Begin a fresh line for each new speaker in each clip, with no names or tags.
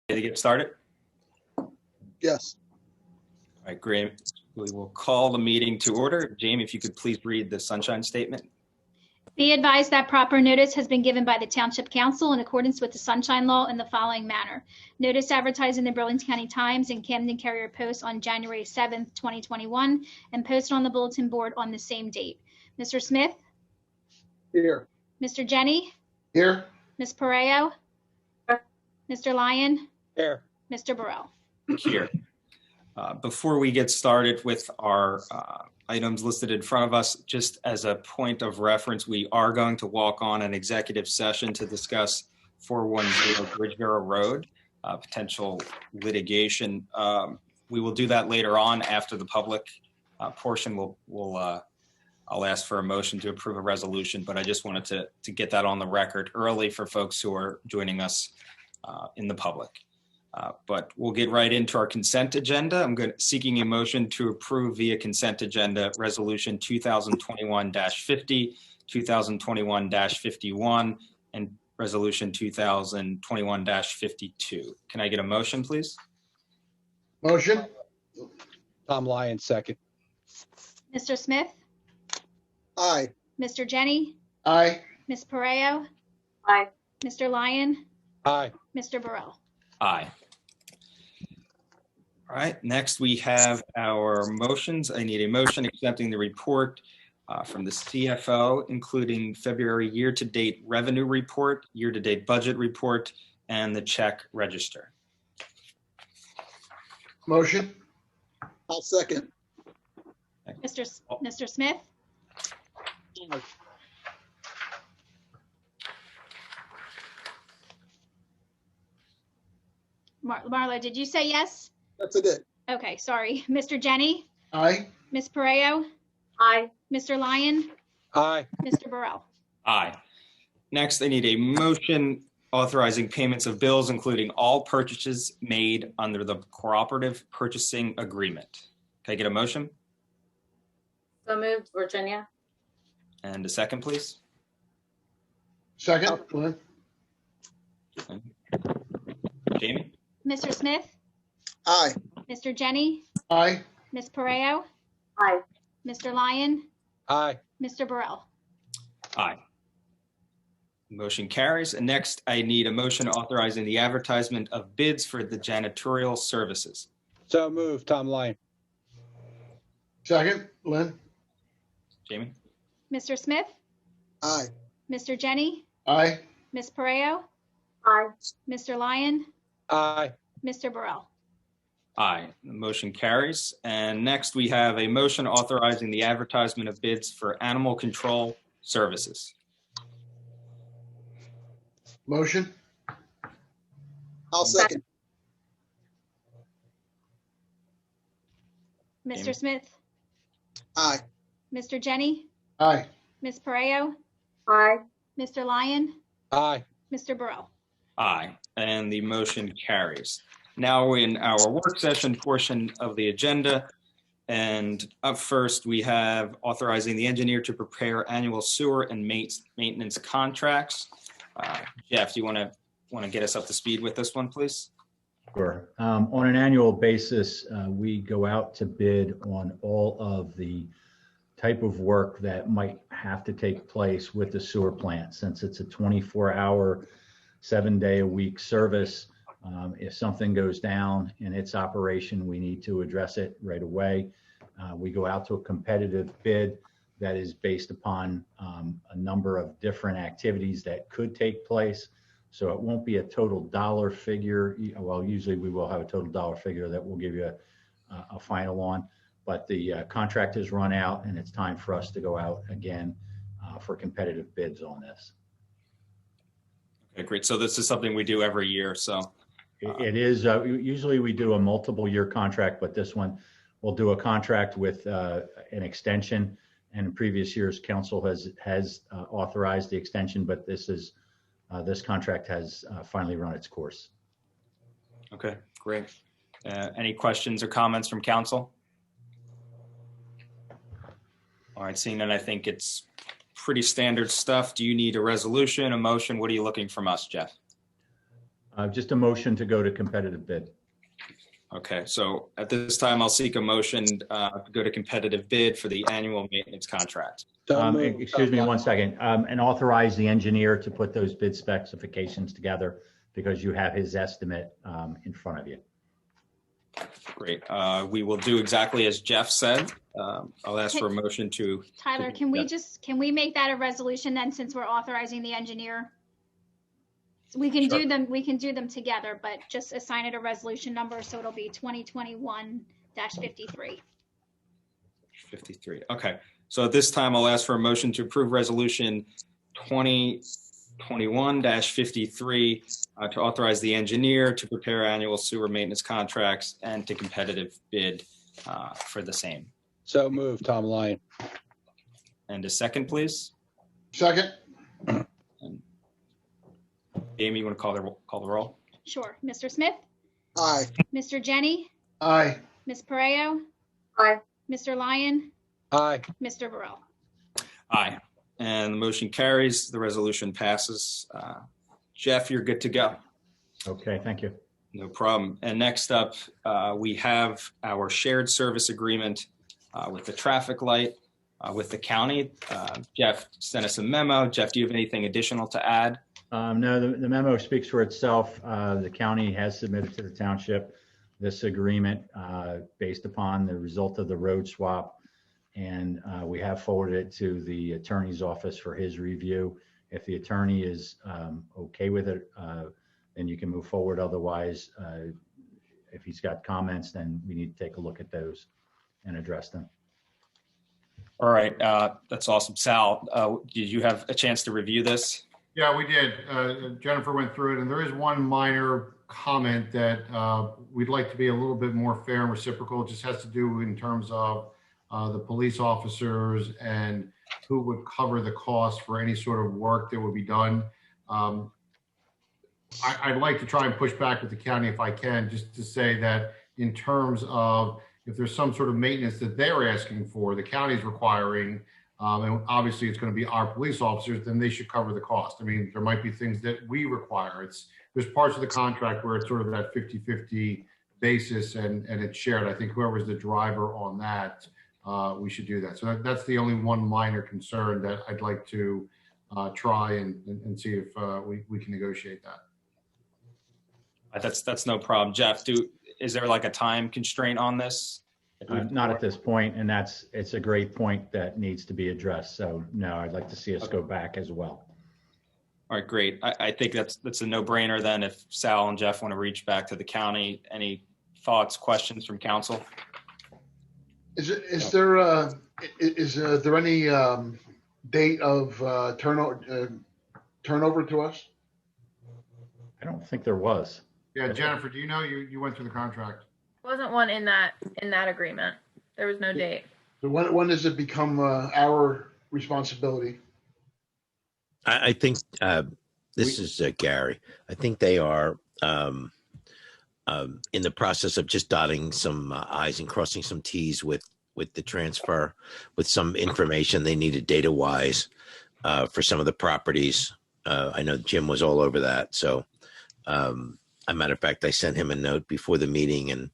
Ready to get started?
Yes.
All right, great. We will call the meeting to order. Jamie, if you could please read the sunshine statement.
Be advised that proper notice has been given by the Township Council in accordance with the Sunshine Law in the following manner. Notice advertised in the Burlington County Times and Camden Carrier Post on January 7th, 2021, and posted on the bulletin board on the same date. Mr. Smith?
Here.
Mr. Jenny?
Here.
Ms. Pareo? Mr. Lyon?
Here.
Mr. Burrell?
Here. Before we get started with our items listed in front of us, just as a point of reference, we are going to walk on an executive session to discuss 410 Bridgeboro Road, potential litigation. We will do that later on after the public portion. I'll ask for a motion to approve a resolution, but I just wanted to get that on the record early for folks who are joining us in the public. But we'll get right into our consent agenda. I'm seeking a motion to approve via consent agenda Resolution 2021-50, 2021-51, and Resolution 2021-52. Can I get a motion, please?
Motion.
Tom Lyon, second.
Mr. Smith?
Aye.
Mr. Jenny?
Aye.
Ms. Pareo?
Aye.
Mr. Lyon?
Aye.
Mr. Burrell?
Aye. All right, next we have our motions. I need a motion accepting the report from the CFO, including February year-to-date revenue report, year-to-date budget report, and the check register.
Motion. I'll second.
Mr. Smith? Marla, did you say yes?
That's it.
Okay, sorry. Mr. Jenny?
Aye.
Ms. Pareo?
Aye.
Mr. Lyon?
Aye.
Mr. Burrell?
Aye. Next, I need a motion authorizing payments of bills, including all purchases made under the cooperative purchasing agreement. Can I get a motion?
So moved, Virginia.
And a second, please?
Second. Lynn.
Jamie?
Mr. Smith?
Aye.
Mr. Jenny?
Aye.
Ms. Pareo?
Aye.
Mr. Lyon?
Aye.
Mr. Burrell?
Aye. Motion carries. And next, I need a motion authorizing the advertisement of bids for the janitorial services.
So moved, Tom Lyon.
Second. Lynn.
Jamie?
Mr. Smith?
Aye.
Mr. Jenny?
Aye.
Ms. Pareo?
Aye.
Mr. Lyon?
Aye.
Mr. Burrell?
Aye. The motion carries. And next, we have a motion authorizing the advertisement of bids for animal control services.
Motion. I'll second.
Mr. Smith?
Aye.
Mr. Jenny?
Aye.
Ms. Pareo?
Aye.
Mr. Lyon?
Aye.
Mr. Burrell?
Aye. And the motion carries. Now in our work session portion of the agenda, and up first we have authorizing the engineer to prepare annual sewer and maintenance contracts. Jeff, do you want to get us up to speed with this one, please?
Sure. On an annual basis, we go out to bid on all of the type of work that might have to take place with the sewer plant. Since it's a 24-hour, 7-day-a-week service, if something goes down in its operation, we need to address it right away. We go out to a competitive bid that is based upon a number of different activities that could take place. So it won't be a total dollar figure. Well, usually we will have a total dollar figure that we'll give you a final on, but the contract has run out and it's time for us to go out again for competitive bids on this.
Okay, great. So this is something we do every year. So
it is, usually we do a multiple year contract, but this one we'll do a contract with an extension, and in previous years council has authorized the extension, but this contract has finally run its course.
Okay, great. Any questions or comments from council? All right, seeing that, I think it's pretty standard stuff. Do you need a resolution, a motion? What are you looking from us, Jeff?
Just a motion to go to competitive bid.
Okay, so at this time, I'll seek a motion to go to competitive bid for the annual maintenance contract.
So moved,
Excuse
Tom
me
Lyon.
one second, and authorize the engineer to put those bid specifications together because you have his estimate in front of you.
Great. We will do exactly as Jeff said. I'll ask for a motion to.
Tyler, can we make that a resolution then, since we're authorizing the engineer? We can
Sure.
do them together, but just assign it a resolution number, so it'll be 2021-53.
53. Okay. So at this time, I'll ask for a motion to approve resolution 2021-53 to authorize the engineer to prepare annual sewer maintenance contracts and to competitive bid for the same.
So moved, Tom Lyon.
And a second, please.
Second.
Amy, you want to call the roll?
Sure. Mr. Smith?
Aye.
Mr. Jenny?
Aye.
Ms. Pareo?
Aye.
Mr. Lyon?
Aye.
Mr. Burrell?
Aye. And the motion carries. The resolution passes. Jeff, you're good to go.
Okay, thank you.
No problem. And next up, we have our shared service agreement with the traffic light with the county. Jeff sent us a memo. Jeff, do you have anything additional to add?
No, the memo speaks for itself. The county has submitted to the township this agreement based upon the result of the road swap. And we have forwarded it to the attorney's office for his review. If the attorney is okay with it, then you can move forward. Otherwise, if he's got comments, then we need to take a look at those and address them.
All right. That's awesome. Sal, did you have a chance to review this?
Yeah, we did. Jennifer went through it, and there is one minor comment that we'd like to be a little bit more fair and reciprocal. It just has to do in terms of the police officers and who would cover the cost for any sort of work that would be done. I'd like to try and push back with the county if I can, just to say that in terms of if there's some sort of maintenance that they're asking for, the county's requiring, and obviously it's going to be our police officers, then they should cover the cost. I mean, there might be things that we require. There's parts of the contract where it's sort of that 50-50 basis and it's shared. I think whoever's the driver on that, we should do that. So that's the only one minor concern that I'd like to try and see if we can negotiate that.
That's no problem. Jeff, is there like a time constraint on this?
Not at this point, and it's a great point that needs to be addressed. So no, I'd like to see us go back as well.
All right, great. I think that's a no-brainer then. If Sal and Jeff want to reach back to the county, any thoughts, questions from council?
Is there any date of turnover to us?
I don't think there was.
Yeah, Jennifer, do you know you went through the contract?
Wasn't one in that agreement. There was no date.
So when does it become our responsibility?
I think this is Gary. I think they are in the process of just dotting some I's and crossing some T's with the transfer, with some information they needed data-wise for some of the properties. I know Jim was all over that. So, a matter of fact, I sent him a note before the meeting, and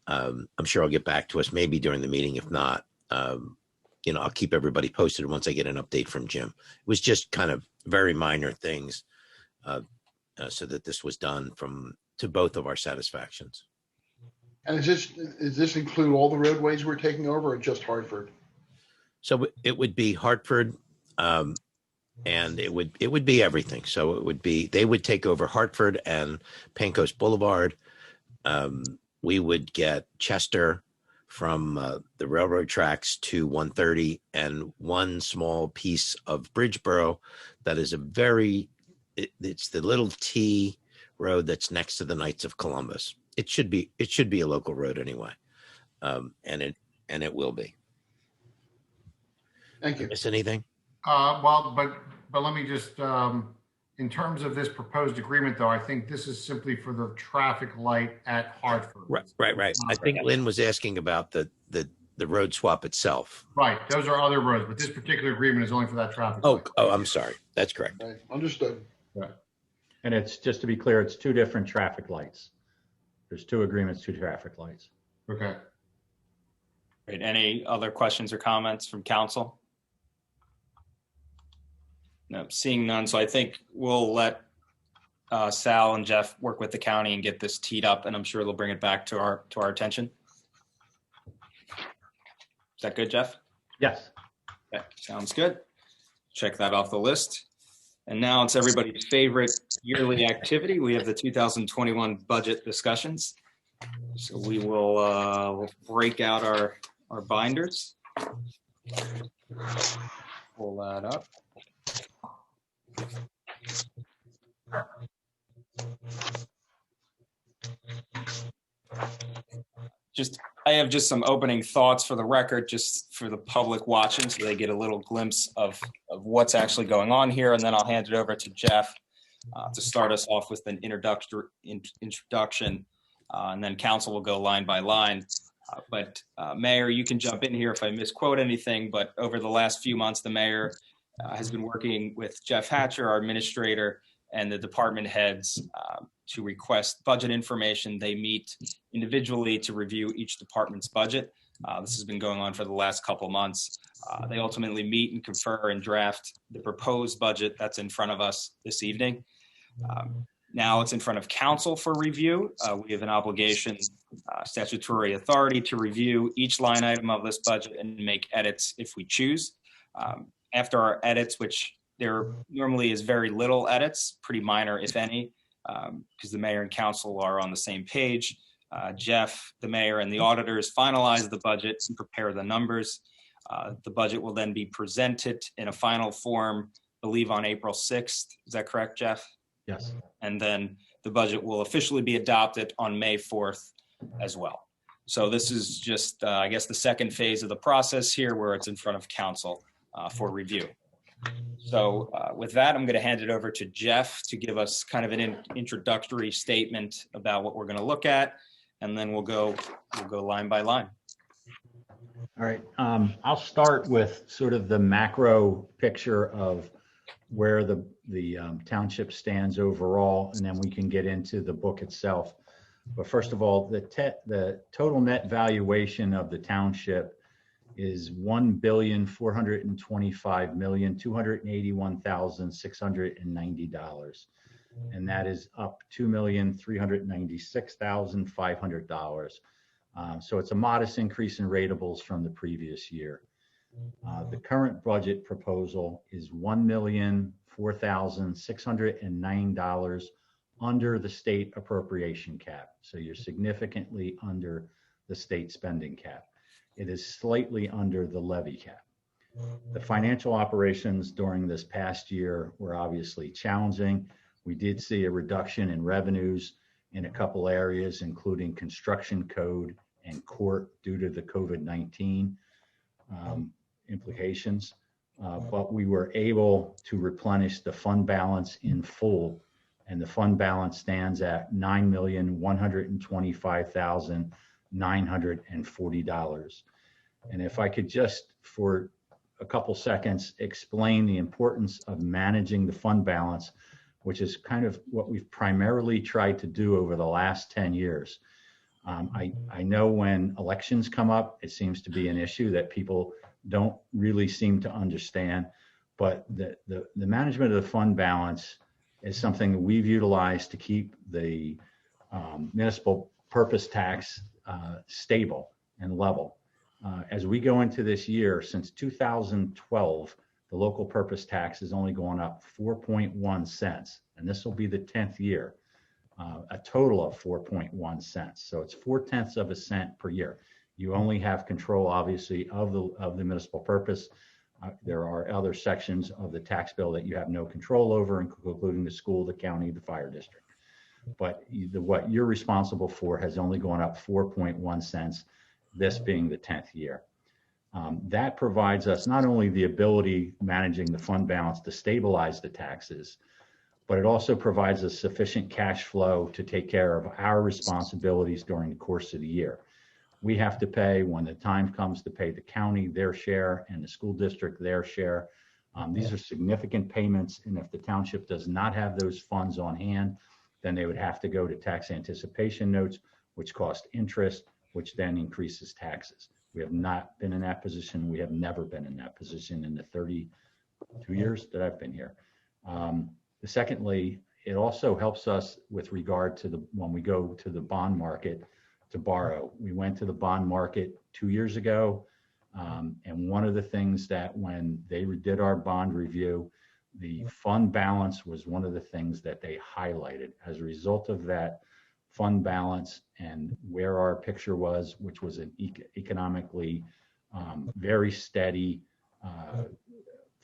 I'm sure I'll get back to us maybe during the meeting. If not, I'll keep everybody posted once I get an update from Jim. It was just kind of very minor things so that this was done to both of our satisfactions.
And does this include all the roadways we're taking over, or just Hartford?
So it would be Hartford, and it would be everything. So they would take over Hartford and Pancoast Boulevard. We would get Chester from the railroad tracks to 130 and one small piece of Bridgeboro that is it's the little T road that's next to the Knights of Columbus. It should be a local road anyway. And it will be.
Thank you.
Miss anything?
Well, but let me just, in terms of this proposed agreement, though, I think this is simply for the traffic light at Hartford.
Right. I think Lynn was asking about the road swap itself.
Right. Those are other roads, but this particular agreement is only for that traffic.
Oh,
light.
I'm sorry. That's correct.
Right. Understood.
Right.
And it's, just to be clear, it's two different traffic lights. There's two agreements, two traffic lights.
Okay.
Great. Any other questions or comments from council? No, seeing none. So I think we'll let Sal and Jeff work with the county and get this teed up, and I'm sure they'll bring it back to our attention. Is that good, Jeff?
Yes.
Okay, sounds good. Check that off the list. And now it's everybody's favorite yearly activity. We have the 2021 budget discussions. So we will break out our binders. Pull that up. I have just some opening thoughts for the record, just for the public watching, so they get a little glimpse of what's actually going on here. And then I'll hand it over to Jeff to start us off with an introduction, and then council will go line by line. But Mayor, you can jump in here if I misquote anything, but over the last few months, the mayor has been working with Jeff Hatcher, our administrator, and the department heads to request budget information. They meet individually to review each department's budget. This has been going on for the last couple months. They ultimately meet and confer and draft the proposed budget that's in front of us this evening. Now it's in front of council for review. We have an obligation, statutory authority to review each line item of this budget and make edits if we choose. After our edits, which there normally is very little edits, pretty minor, if any, because the mayor and council are on the same page. Jeff, the mayor, and the auditors finalize the budget and prepare the numbers. The budget will then be presented in a final form, I believe on April 6th. Is that correct, Jeff?
Yes.
And then the budget will officially be adopted on May 4th as well. So this is just, I guess, the second phase of the process here, where it's in front of council for review. So with that, I'm going to hand it over to Jeff to give us kind of an introductory statement about what we're going to look at, and then we'll go line by line.
All right. I'll start with sort of the macro picture of where the township stands overall, and then we can get into the book itself. But first of all, the total net valuation of the township is $1,425,281,690, and that is up $2,396,500. So it's a modest increase in ratables from the previous year. The current budget proposal is $1,004,609 under the state appropriation cap. So you're significantly under the state spending cap. It is slightly under the levy cap. The financial operations during this past year were obviously challenging. We did see a reduction in revenues in a couple areas, including construction code and court, due to the COVID-19 implications. But we were able to replenish the fund balance in full, and the fund balance stands at $9,125,940. And if I could just, for a couple seconds, explain the importance of managing the fund balance, which is kind of what we've primarily tried to do over the last 10 years. I know when elections come up, it seems to be an issue that people don't really seem to understand, but the management of the fund balance is something that we've utilized to keep the municipal purpose tax stable and level. As we go into this year, since 2012, the local purpose tax has only gone up 4.1 cents, and this will be the 10th year, a total of 4.1 cents. So it's 0.4 of a cent per year. You only have control, obviously, of the municipal purpose. There are other sections of the tax bill that you have no control over, including the school, the county, the fire district. But what you're responsible for has only gone up 4.1 cents, this being the 10th year. That provides us not only the ability, managing the fund balance, to stabilize the taxes, but it also provides us sufficient cash flow to take care of our responsibilities during the course of the year. We have to pay, when the time comes, to pay the county their share and the school district their share These are significant payments, and if the township does not have those funds on hand, then they would have to go to tax anticipation notes, which cost interest, which then increases taxes. We have not been in that position. We have never been in that position in the 32 years that I've been here. Secondly, it also helps us with regard to when we go to the bond market to borrow. We went to the bond market 2 years ago. And one of the things that when they did our bond review, the fund balance was one of the things that they highlighted. As a result of that fund balance and where our picture was, which was an economically very steady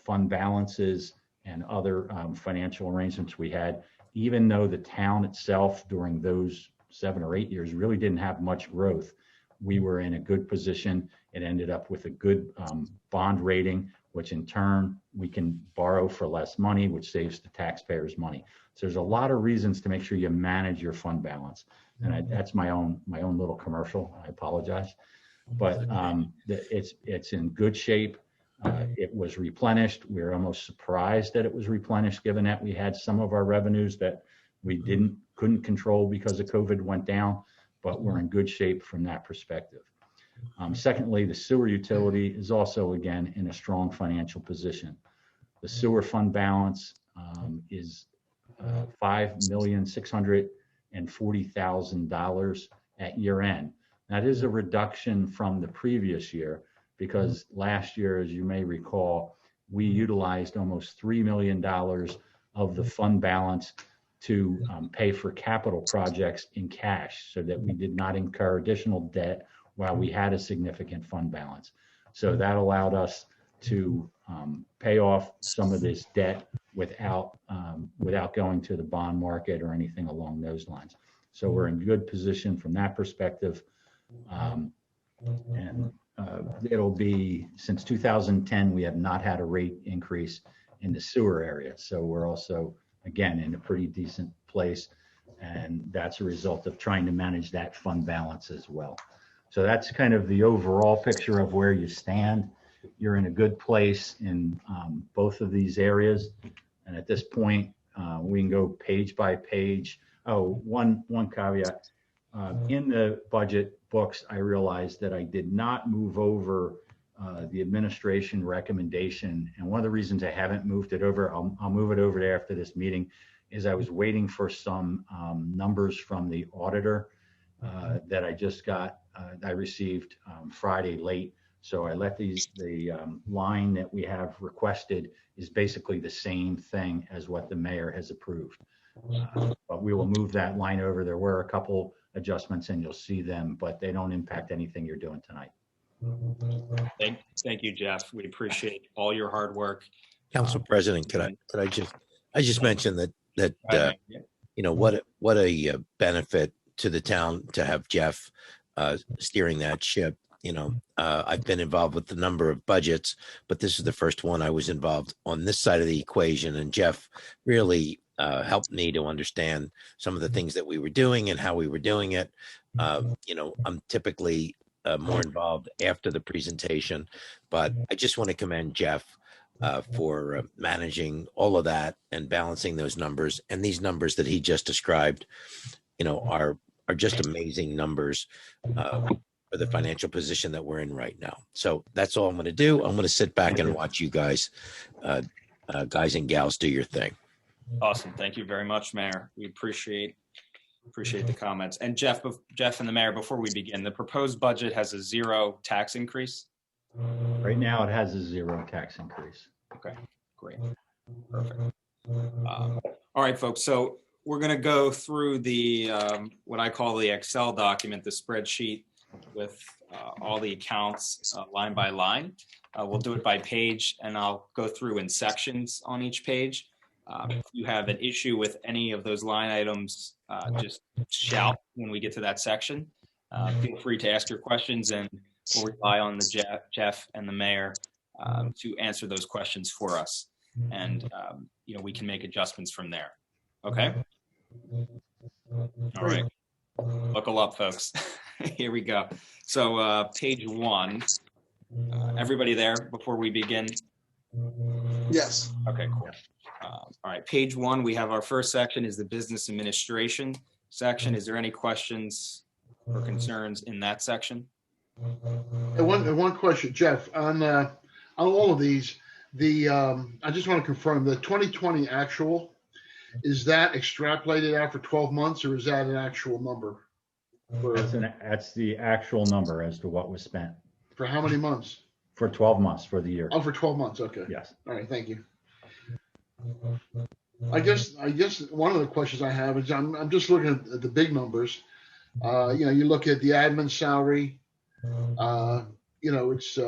fund balances and other financial arrangements we had, even though the town itself during those 7 or 8 years really didn't have much growth, we were in a good position. It ended up with a good bond rating, which in turn we can borrow for less money, which saves the taxpayers money. So there's a lot of reasons to make sure you manage your fund balance. And that's my own little commercial. I apologize, but it's in good shape. It was replenished. We were almost surprised that it was replenished, given that we had some of our revenues that we couldn't control because of COVID went down, but we're in good shape from that perspective. Secondly, the sewer utility is also, again, in a strong financial position. The sewer fund balance is $5,640,000 at year end. That is a reduction from the previous year because last year, as you may recall, we utilized almost $3 million of the fund balance to pay for capital projects in cash so that we did not incur additional debt while we had a significant fund balance. So that allowed us to pay off some of this debt without going to the bond market or anything along those lines. So we're in good position from that perspective. It'll be, since 2010, we have not had a rate increase in the sewer area. So we're also, again, in a pretty decent place. And that's a result of trying to manage that fund balance as well. So that's kind of the overall picture of where you stand. You're in a good place in both of these areas. And at this point, we can go page by page. Oh, one caveat. In the budget books, I realized that I did not move over the administration recommendation. And one of the reasons I haven't moved it over, I'll move it over there after this meeting, is I was waiting for some numbers from the auditor that I just got. I received Friday late. So I let the line that we have requested is basically the same thing as what the mayor has approved. But we will move that line over. There were a couple adjustments and you'll see them, but they don't impact anything you're doing tonight.
Thank you, Jeff. We appreciate all your hard work.
Council President, could I just mention that you know, what a benefit to the town to have Jeff steering that ship. You know, I've been involved with a number of budgets, but this is the first one I was involved on this side of the equation. And Jeff really helped me to understand some of the things that we were doing and how we were doing it. You know, I'm typically more involved after the presentation, but I just want to commend Jeff for managing all of that and balancing those numbers. And these numbers that he just described, you know, are just amazing numbers for the financial position that we're in right now. So that's all I'm going to do. I'm going to sit back and watch you guys, guys and gals, do your thing.
Awesome. Thank you very much, Mayor. We appreciate the comments. And Jeff and the Mayor, before we begin, the proposed budget has a 0 tax increase.
Right now, it has a 0 tax increase.
Okay, great. Perfect. All right, folks. So we're going to go through the what I call the Excel document, the spreadsheet with all the accounts line by line. We'll do it by page, and I'll go through in sections on each page. If you have an issue with any of those line items, just shout when we get to that section. Feel free to ask your questions, and we'll rely on the Jeff and the Mayor to answer those questions for us. And, you know, we can make adjustments from there. Okay? All right. Buckle up, folks. Here we go. So page 1, everybody there before we begin?
Yes.
Okay, cool. All right, page 1, we have our first section is the business administration section. Is there any questions or concerns in that section?
And one question, Jeff, on all of these, I just want to confirm the 2020 actual, is that extrapolated out for 12 months or is that an actual number?
That's the actual number as to what was spent
For how many months?
for 12 months for the year.
Oh, for 12 months. Okay.
Yes.
All right. Thank you. I guess one of the questions I have is I'm just looking at the big numbers. You look at the admin salary, it's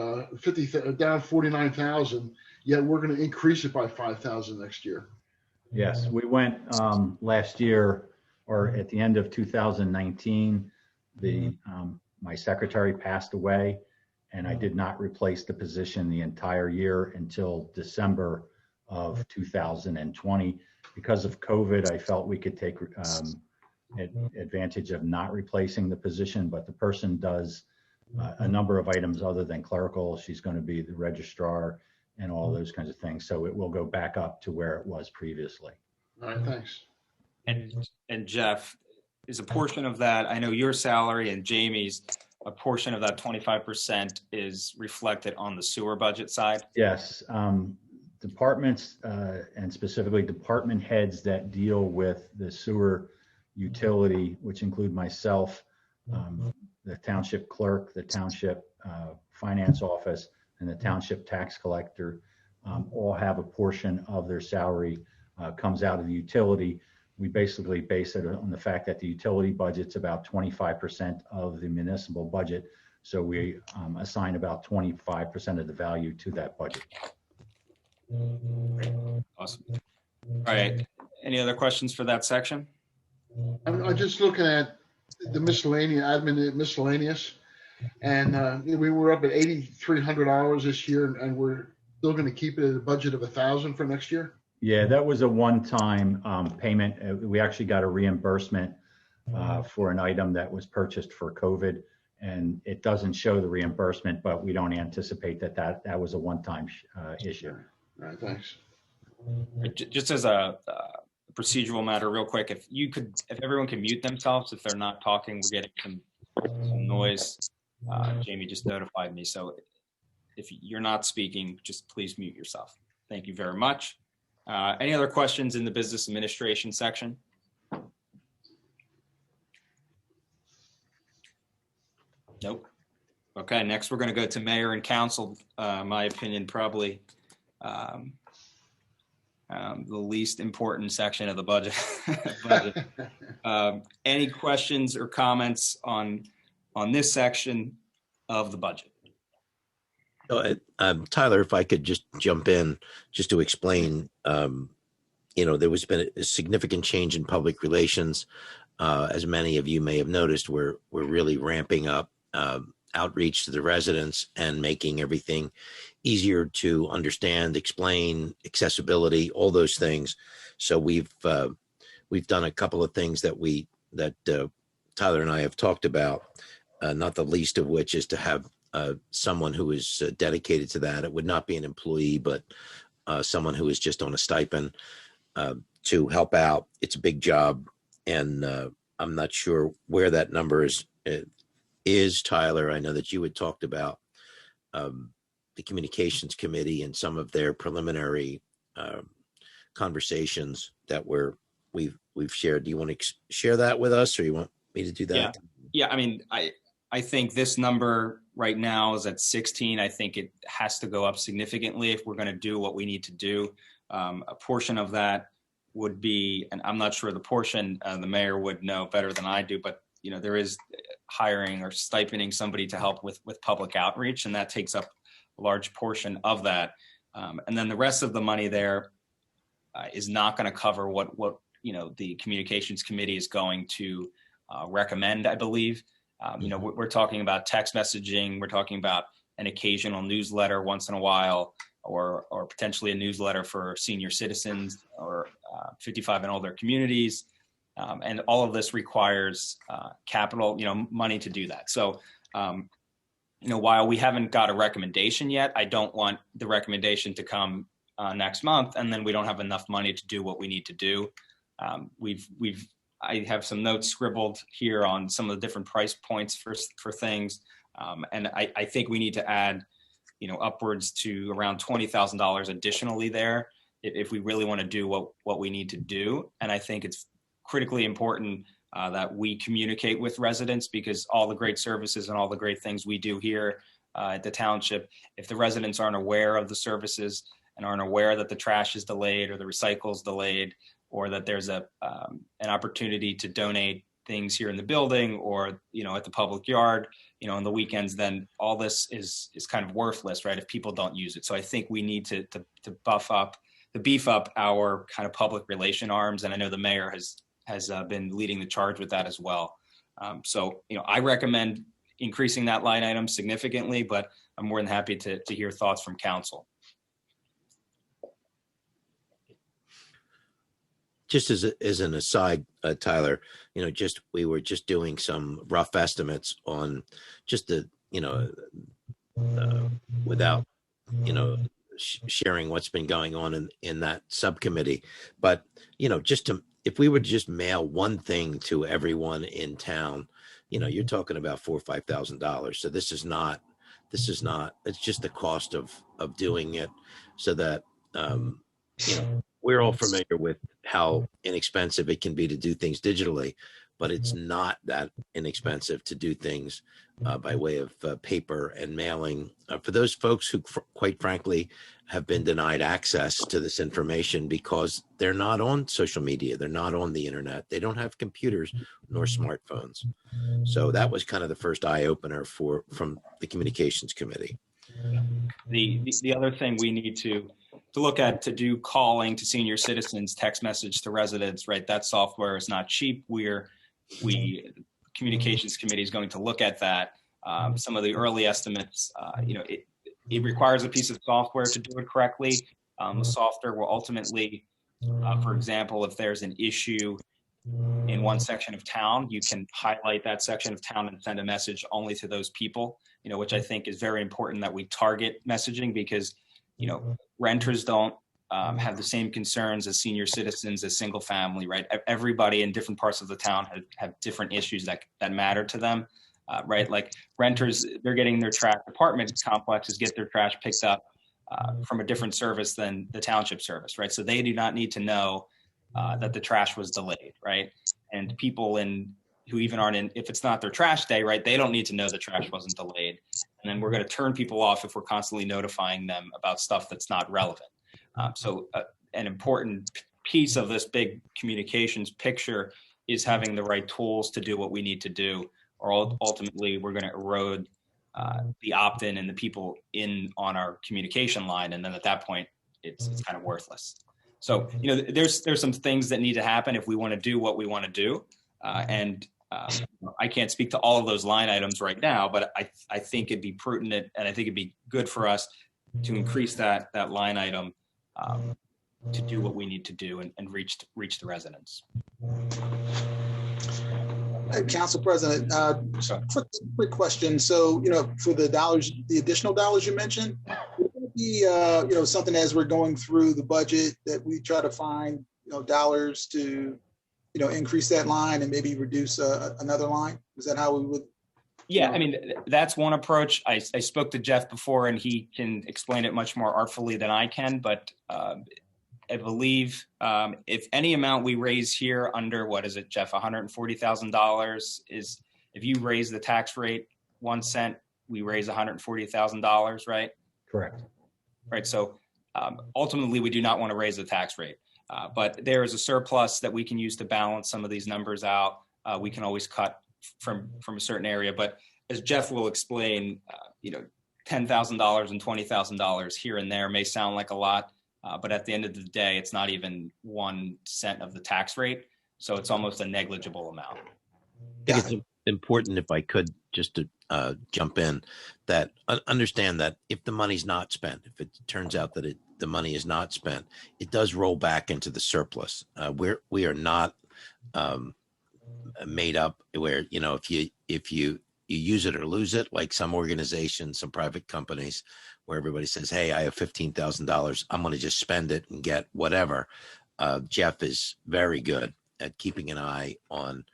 50 down 49,000, yet we're going to increase it by 5,000 next year.
Yes, we went last year, or at the end of 2019, my secretary passed away, and I did not replace the position the entire year until December of 2020. Because of COVID, I felt we could take advantage of not replacing the position, but the person does a number of items other than clerical. She's going to be the registrar and all those kinds of things. So it will go back up to where it was previously.
All right, thanks.
And Jeff, is a portion of that, I know your salary and Jamie's, a portion of that 25% is reflected on the sewer budget side?
Yes, departments and specifically department heads that deal with the sewer utility, which include myself, the township clerk, the township finance office, and the township tax collector, all have a portion of their salary comes out of the utility. We basically base it on the fact that the utility budget's about 25% of the municipal budget. So we assign about 25% of the value to that budget.
Awesome. All right. Any other questions for that section?
I'm just looking at the miscellaneous, and we were up at $8,300 this year, and we're still going to keep it at a budget of 1,000 for next year.
Yeah, that was a one-time payment. We actually got a reimbursement for an item that was purchased for COVID, and it doesn't show the reimbursement, but we don't anticipate that was a one-time issue.
All right, thanks.
Just as a procedural matter, real quick, if everyone can mute themselves, if they're not talking, we're getting some noise. Jamie just notified me. So if you're not speaking, just please mute yourself. Thank you very much. Any other questions in the business administration section? Nope. Okay, next we're going to go to mayor and council. My opinion, probably the least important section of the budget. Any questions or comments on this section of the budget?
Tyler, if I could just jump in just to explain, there was been a significant change in public relations. As many of you may have noticed, we're really ramping up outreach to the residents and making everything easier to understand, explain, accessibility, all those things. So we've done a couple of things that Tyler and I have talked about, not the least of which is to have someone who is dedicated to that. It would not be an employee, but someone who is just on a stipend to help out. It's a big job, and I'm not sure where that number is, Tyler. I know that you had talked about the communications committee and some of their preliminary conversations that we've shared. Do you want to share that with us, or you want me to do that?
Yeah. I mean, I think this number right now is at 16. I think it has to go up significantly if we're going to do what we need to do. A portion of that would be, and I'm not sure the portion the mayor would know better than I do, but there is hiring or stipending somebody to help with public outreach, and that takes up a large portion of that. And then the rest of the money there is not going to cover what the communications committee is going to recommend, I believe. We're talking about text messaging. We're talking about an occasional newsletter once in a while, or potentially a newsletter for senior citizens or 55 and older communities. And all of this requires capital, money to do that. So, while we haven't got a recommendation yet, I don't want the recommendation to come next month, and then we don't have enough money to do what we need to do. I have some notes scribbled here on some of the different price points for things. And I think we need to add, upwards to around $20,000 additionally there if we really want to do what we need to do. And I think it's critically important that we communicate with residents, because all the great services and all the great things we do here at the township, if the residents aren't aware of the services and aren't aware that the trash is delayed or the recycle is delayed, or that there's an opportunity to donate things here in the building or, at the public yard, on the weekends, then all this is kind of worthless, right? If people don't use it. So I think we need to beef up our kind of public relation arms. And I know the mayor has been leading the charge with that as well. So, I recommend increasing that line item significantly, but I'm more than happy to hear thoughts from council.
Just as an aside, Tyler, we were just doing some rough estimates on just the, without, sharing what's been going on in that subcommittee. But, if we would just mail one thing to everyone in town, you're talking about $4,000 or $5,000. So this is not, it's just the cost of doing it so that, we're all familiar with how inexpensive it can be to do things digitally, but it's not that inexpensive to do things by way of paper and mailing. For those folks who, quite frankly, have been denied access to this information because they're not on social media, they're not on the internet, they don't have computers nor smartphones. So that was kind of the first eye opener from the communications committee.
The other thing we need to look at, to do calling to senior citizens, text message to residents, right? That software is not cheap. Communications committee is going to look at that. Some of the early estimates, it requires a piece of software to do it correctly. The software will ultimately, for example, if there's an issue in one section of town, you can highlight that section of town and send a message only to those people, which I think is very important that we target messaging, because, renters don't have the same concerns as senior citizens, as single family, right? Everybody in different parts of the town have different issues that matter to them, right? Like renters, they're getting their trash, apartment complexes get their trash picked up from a different service than the township service, right? So they do not need to know that the trash was delayed, right? And people who even aren't in, if it's not their trash day, right, they don't need to know the trash wasn't delayed. And then we're going to turn people off if we're constantly notifying them about stuff that's not relevant. So an important piece of this big communications picture is having the right tools to do what we need to do, or ultimately we're going to erode the opt-in and the people on our communication line. And then at that point, it's kind of worthless. So, there's some things that need to happen if we want to do what we want to do. I can't speak to all of those line items right now, but I think it'd be prudent, and I think it'd be good for us to increase that line item to do what we need to do and reach the residents.
Council President, quick question. So, for the additional dollars you mentioned, would it be, something as we're going through the budget that we try to find, dollars to, increase that line and maybe reduce another line? Is that how we would?
Yeah, I mean, that's one approach. I spoke to Jeff before, and he can explain it much more artfully than I can, but I believe if any amount we raise here under, what is it, Jeff, $140,000 is, if you raise the tax rate 1 cent, we raise $140,000, right?
Correct.
Right. So ultimately, we do not want to raise the tax rate, but there is a surplus that we can use to balance some of these numbers out. We can always cut from a certain area, but as Jeff will explain, $10,000 and $20,000 here and there may sound like a lot. But at the end of the day, it's not even 1 cent of the tax rate. So it's almost a negligible amount.
I think it's important, if I could, just to jump in, that understand that if the money's not spent, if it turns out that the money is not spent, it does roll back into the surplus. We are not made up where, if you you use it or lose it, like some organizations, some private companies, where everybody says, hey, I have $15,000. I'm going to just spend it and get whatever. Jeff is very good at keeping an eye on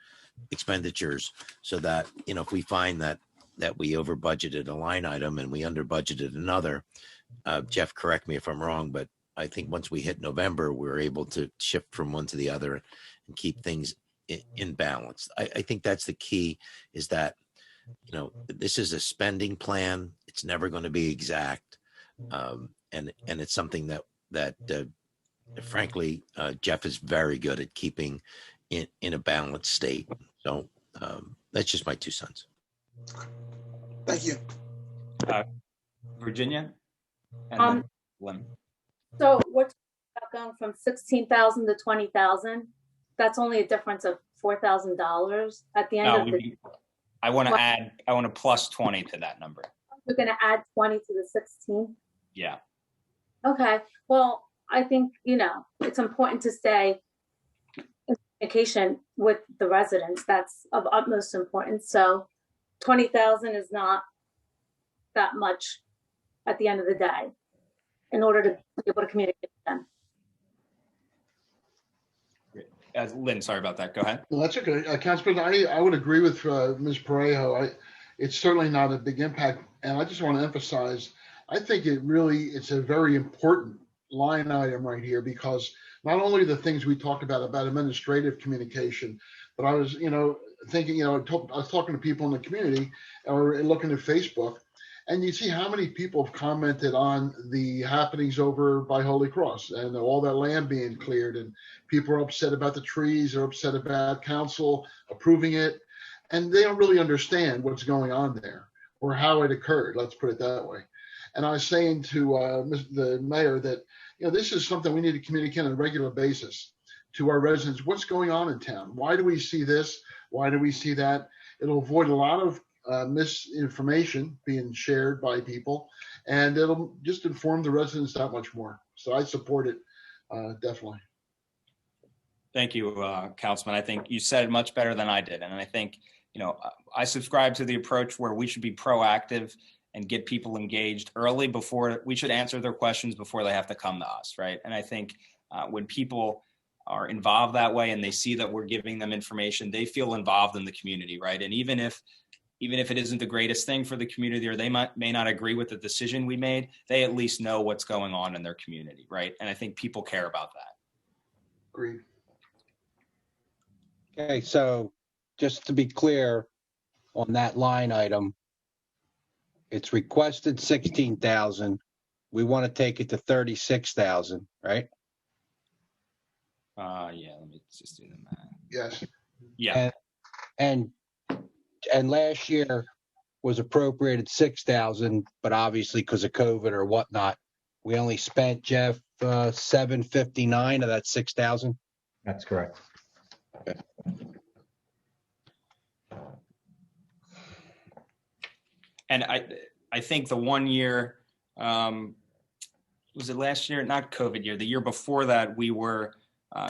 expenditures so that, if we find that we over budgeted a line item and we under budgeted another, Jeff, correct me if I'm wrong, but I think once we hit November, we're able to shift from one to the other and keep things in balance. I think that's the key, is that, this is a spending plan. It's never going to be exact. And it's something that frankly, Jeff is very good at keeping in a balanced state. So that's just my 2 cents.
Thank you.
Virginia? And then Lynn.
So we're talking about going from 16,000 to 20,000. That's only a difference of $4,000 at the end of the.
I want to plus 20 to that number.
We're going to add 20 to the 16.
Yeah.
Okay. Well, I think, it's important to stay in communication with the residents. That's of utmost importance. So 20,000 is not that much at the end of the day in order to be able to communicate with them.
Lynn, sorry about that. Go ahead.
No, that's okay. Council President, I would agree with Ms. Parejo. It's certainly not a big impact. And I just want to emphasize, I think it's a very important line item right here, because not only the things we talked about administrative communication, but I was, thinking, I was talking to people in the community or looking at Facebook, and you see how many people have commented on the happenings over by Holy Cross and all that land being cleared, and people are upset about the trees, they're upset about council approving it, and they don't really understand what's going on there or how it occurred. Let's put it that way. And I was saying to the mayor that, this is something we need to communicate on a regular basis to our residents. What's going on in town? Why do we see this? Why do we see that? It'll avoid a lot of misinformation being shared by people, and it'll just inform the residents that much more. So I support it, definitely.
Thank you, Councilman. I think you said it much better than I did. And I think, I subscribe to the approach where we should be proactive and get people engaged early. Before we should answer their questions before they have to come to us, right? And I think when people are involved that way and they see that we're giving them information, they feel involved in the community, right? And even if it isn't the greatest thing for the community, or they may not agree with the decision we made, they at least know what's going on in their community, right? And I think people care about that.
Agreed.
Okay, so just to be clear on that line item, it's requested 16,000. We want to take it to 36,000, right?
Yeah, let me just do the math.
Yes.
Yeah.
And last year was appropriated 6,000, but obviously because of COVID or whatnot, we only spent, Jeff, 759 of that 6,000.
That's correct.
Okay.
And I think the 1 year, was it last year? Not COVID year. The year before that, we were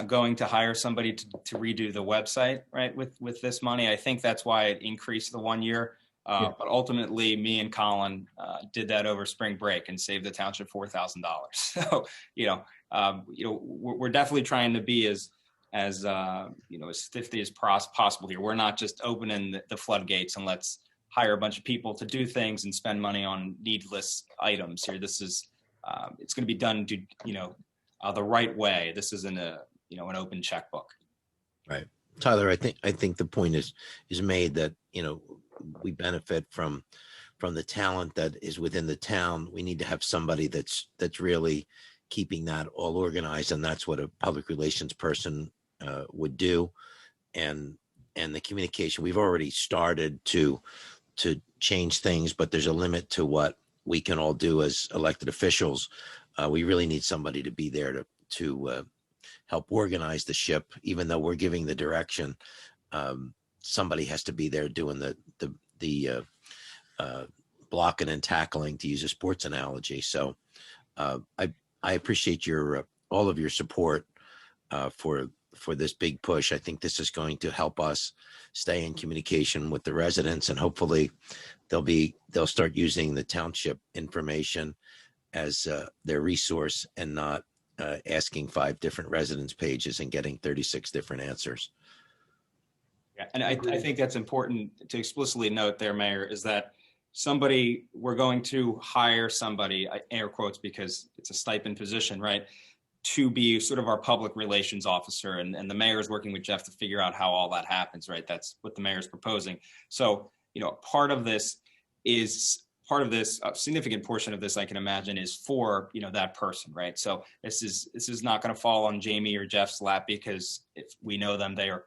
going to hire somebody to redo the website, right? With this money, I think that's why it increased the 1 year.
Yeah.
But ultimately, me and Colin did that over spring break and saved the township $4,000. So we're definitely trying to be as thrifty as possible here. We're not just opening the floodgates and let's hire a bunch of people to do things and spend money on needless items here. This is it's going to be done the right way. This isn't an open checkbook.
Right. Tyler, I think the point is made that, we benefit from the talent that is within the town. We need to have somebody that's really keeping that all organized, and that's what a public relations person would do. And the communication, we've already started to change things, but there's a limit to what we can all do as elected officials. We really need somebody to be there to help organize the ship, even though we're giving the direction. Somebody has to be there doing the blocking and tackling, to use a sports analogy. So I appreciate all of your support for for this big push. I think this is going to help us stay in communication with the residents, and hopefully they'll start using the township information as their resource and not asking 5 different residence pages and getting 36 different answers.
Yeah, and I think that's important to explicitly note there, Mayor, is that we're going to hire somebody, air quotes, because it's a stipend position, right, to be sort of our public relations officer. And the mayor is working with Jeff to figure out how all that happens, right? That's what the mayor's proposing. So, part of this, a significant portion of this, I can imagine, is for, that person, right? So this is not going to fall on Jamie or Jeff's lap, because if we know them, they are,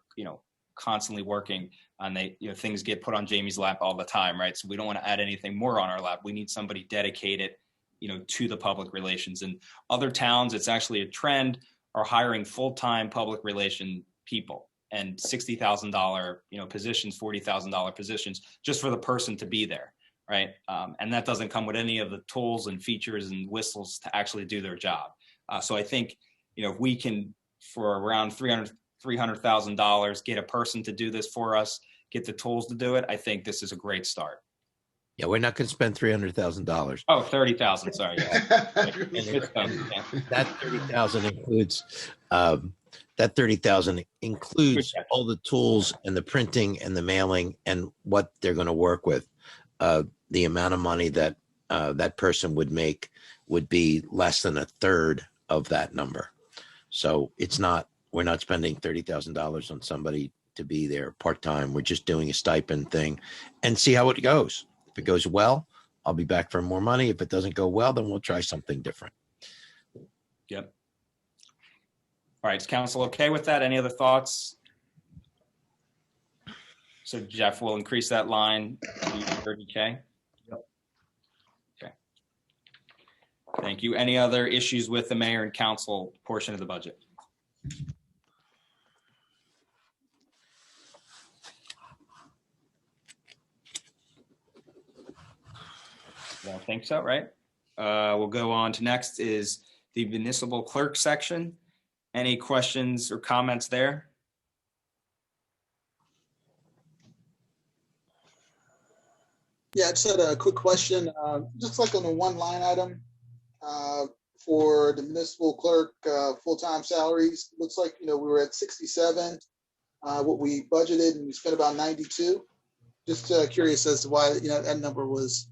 constantly working on things get put on Jamie's lap all the time, right? So we don't want to add anything more on our lap. We need somebody dedicated, to the public relations. And other towns, it's actually a trend, are hiring full-time public relation people and $60,000, positions, $40,000 positions just for the person to be there, right? And that doesn't come with any of the tools and features and whistles to actually do their job. So I think, if we can, for around $300,000, get a person to do this for us, get the tools to do it, I think this is a great start.
Yeah, we're not going to spend $300,000.
Oh, 30,000. Sorry.
That 30,000 includes that 30,000 includes all the tools and the printing and the mailing and what they're going to work with. The amount of money that that person would make would be less than a third of that number. So we're not spending $30,000 on somebody to be there part-time. We're just doing a stipend thing and see how it goes. If it goes well, I'll be back for more money. If it doesn't go well, then we'll try something different.
Yep. All right. Is council okay with that? Any other thoughts? So Jeff will increase that line to $30K.
Yep.
Okay. Thank you. Any other issues with the mayor and council portion of the budget? I don't think so, right? We'll go on to next is the municipal clerk section. Any questions or comments there?
Yeah, I just had a quick question. Just like on the one line item for the municipal clerk full-time salaries, looks like, we were at 67, what we budgeted, and we spent about 92. Just curious as to why, that number was,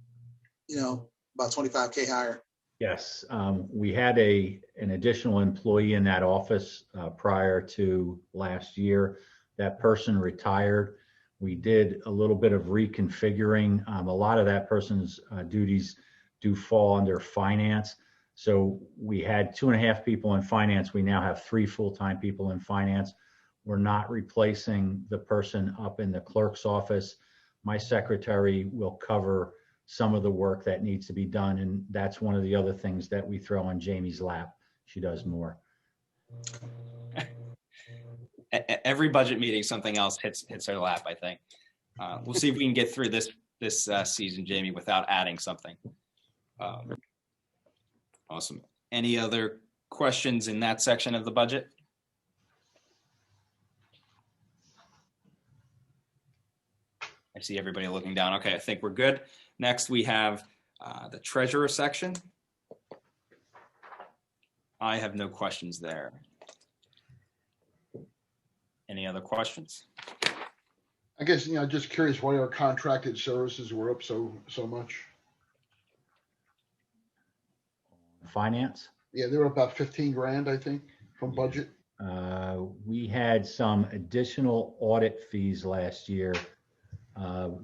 about 25K higher.
Yes, we had an additional employee in that office prior to last year. That person retired. We did a little bit of reconfiguring. A lot of that person's duties do fall under finance. So we had 2.5 people in finance. We now have 3 full-time people in finance. We're not replacing the person up in the clerk's office. My secretary will cover some of the work that needs to be done. And that's one of the other things that we throw on Jamie's lap. She does more.
Every budget meeting, something else hits her lap, I think. We'll see if we can get through this season, Jamie, without adding something. Awesome. Any other questions in that section of the budget? I see everybody looking down. Okay, I think we're good. Next, we have the treasurer section. I have no questions there. Any other questions?
I guess, just curious why our contracted services were up so much.
Finance?
Yeah, they were about 15 grand, I think, from budget.
We had some additional audit fees last year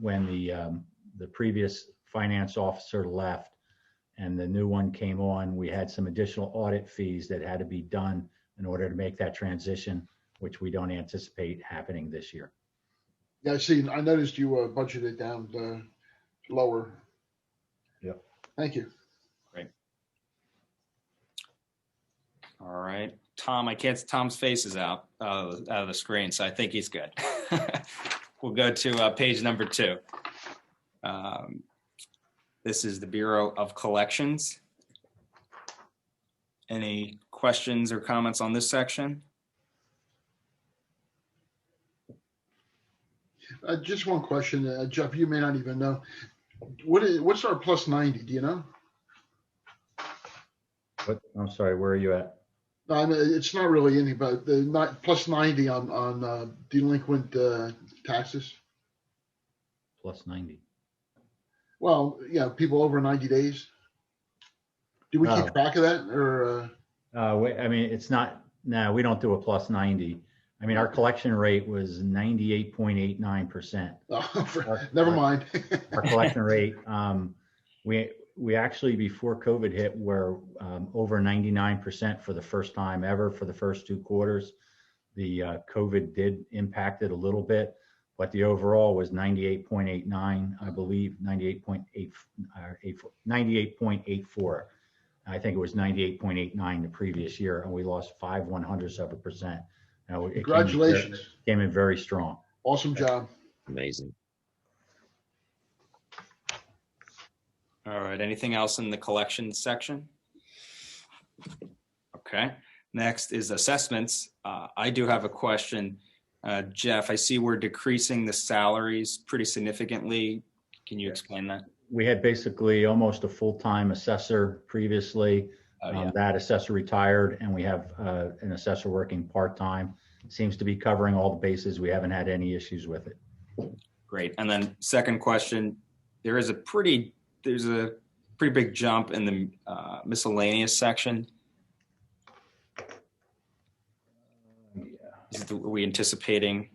when the previous finance officer left and the new one came on. We had some additional audit fees that had to be done in order to make that transition, which we don't anticipate happening this year.
Yeah, I noticed you budgeted down lower.
Yep.
Thank you.
Great. All right. Tom's face is out of the screen, so I think he's good. We'll go to page number 2. This is the Bureau of Collections. Any questions or comments on this section?
Just one question, Jeff, you may not even know. What's our plus 90? Do you know?
What, I'm sorry, where are you at?
No, I mean, it's not really any, but the not plus 90 on delinquent taxes.
Plus 90.
Well, yeah, people over 90 days. Do we keep track of that, or?
Wait, I mean, it's not. No, we don't do a plus 90. I mean, our collection rate was 98.89%.
Never mind.
Our collection rate, we actually, before COVID hit, were over 99% for the first time ever for the first 2 quarters. The COVID did impact it a little bit, but the overall was 98.89, I believe, 98.84. I think it was 98.89 the previous year, and we lost 5/100%.
Congratulations.
Came in very strong.
Awesome job.
Amazing.
All right, anything else in the collection section? Okay, next is assessments. I do have a question. Jeff, I see we're decreasing the salaries pretty significantly. Can you explain that?
We had basically almost a full-time assessor previously. That assessor retired, and we have an assessor working part-time. Seems to be covering all the bases. We haven't had any issues with it.
Great. And then second question, there's a pretty big jump in the miscellaneous section. Are we anticipating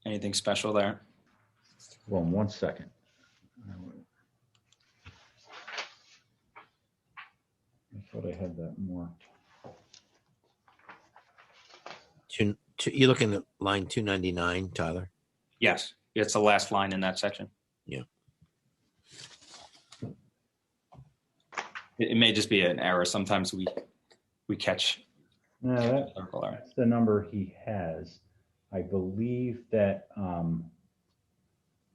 anything special there?
Well, 1 second. I thought I had that marked.
You're looking at line 299, Tyler?
Yes, it's the last line in that section.
Yeah.
It may just be an error. Sometimes we catch.
No, that's the number he has. I believe that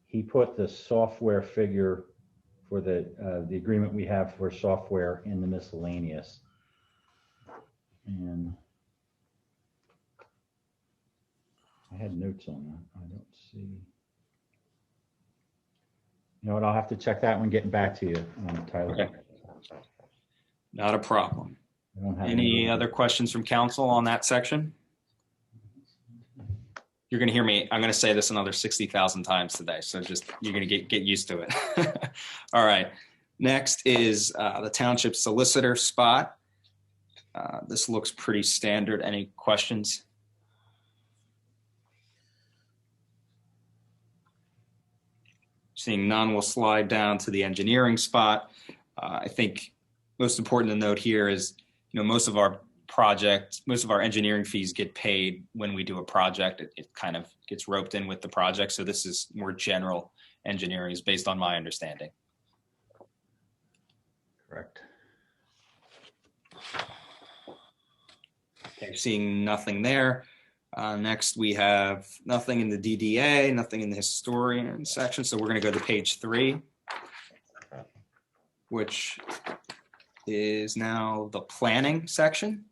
he put the software figure for the agreement we have for software in the miscellaneous. And I had notes on that. I don't see. You know what? I'll have to check that one, getting back to you, Tyler.
Okay. Not a problem.
I don't have
Any other questions from council on that section? You're going to hear me. I'm going to say this another 60,000 times today. So just, you're going to get used to it. All right. Next is the township solicitor spot. This looks pretty standard. Any questions? Seeing none, we'll slide down to the engineering spot. I think most important to note here is, most of our engineering fees get paid when we do a project. It kind of gets roped in with the project. So this is more general engineering, is based on my understanding.
Correct.
Okay, seeing nothing there. Next, we have nothing in the DDA, nothing in the historian section. So we're going to go to page 3, which is now the planning section.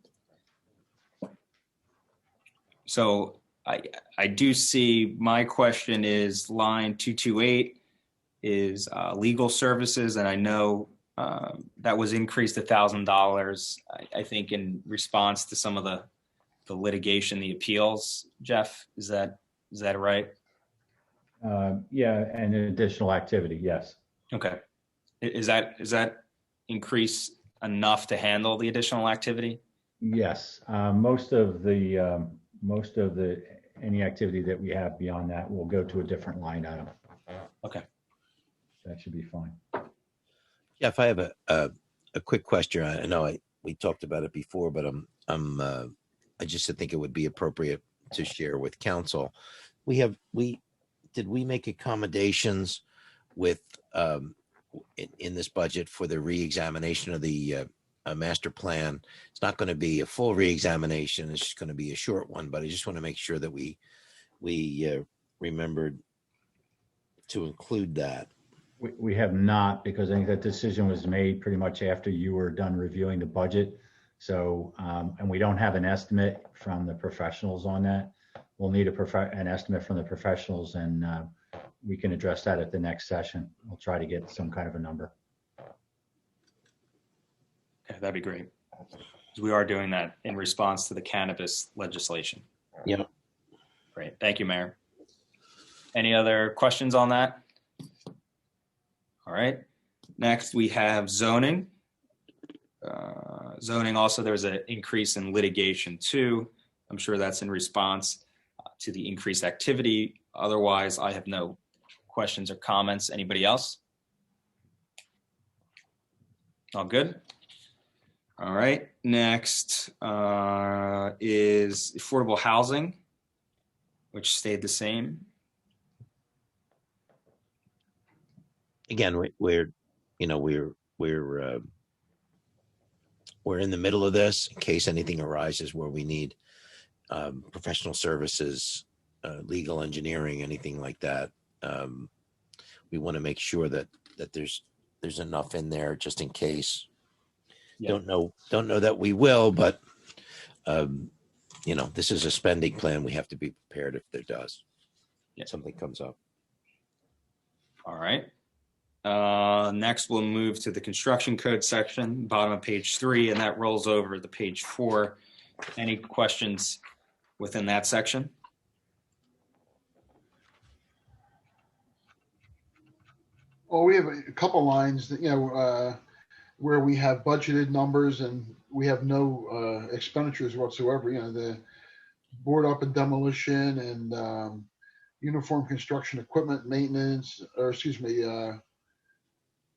So I do see, my question is line 228 is legal services. And I know that was increased $1,000, I think, in response to some of the litigation, the appeals. Jeff, is that right?
Yeah, and additional activity, yes.
Okay. Is that increase enough to handle the additional activity?
Yes. Most of the any activity that we have beyond that will go to a different line item.
Okay.
That should be fine.
Jeff, I have a quick question. I know we talked about it before, but I just think it would be appropriate to share with council. Did we make accommodations with in this budget for the re-examination of the master plan? It's not going to be a full re-examination. It's just going to be a short one, but I just want to make sure that we remembered to include that.
We have not, because I think that decision was made pretty much after you were done reviewing the budget. So, and we don't have an estimate from the professionals on that. we'll need an estimate from the professionals, and we can address that at the next session. We'll try to get some kind of a number.
Okay, that'd be great. 'Cause we are doing that in response to the cannabis legislation.
Yep.
Great. Thank you, Mayor. Any other questions on that? All right. Next, we have zoning. Zoning also, there's an increase in litigation too. I'm sure that's in response to the increased activity. Otherwise, I have no questions or comments. Anybody else? All good? All right. Next is affordable housing, which stayed the same.
Again, we're in the middle of this in case anything arises where we need professional services, legal engineering, anything like that. We want to make sure that there's enough in there just in case.
Yeah.
Don't know that we will, but this is a spending plan. We have to be prepared if there does.
Yeah.
Something comes up.
All right. Next, we'll move to the construction code section, bottom of page 3, and that rolls over to page 4. Any questions within that section?
Well, we have a couple lines that, where we have budgeted numbers and we have no expenditures whatsoever. The board up and demolition and uniform construction equipment maintenance,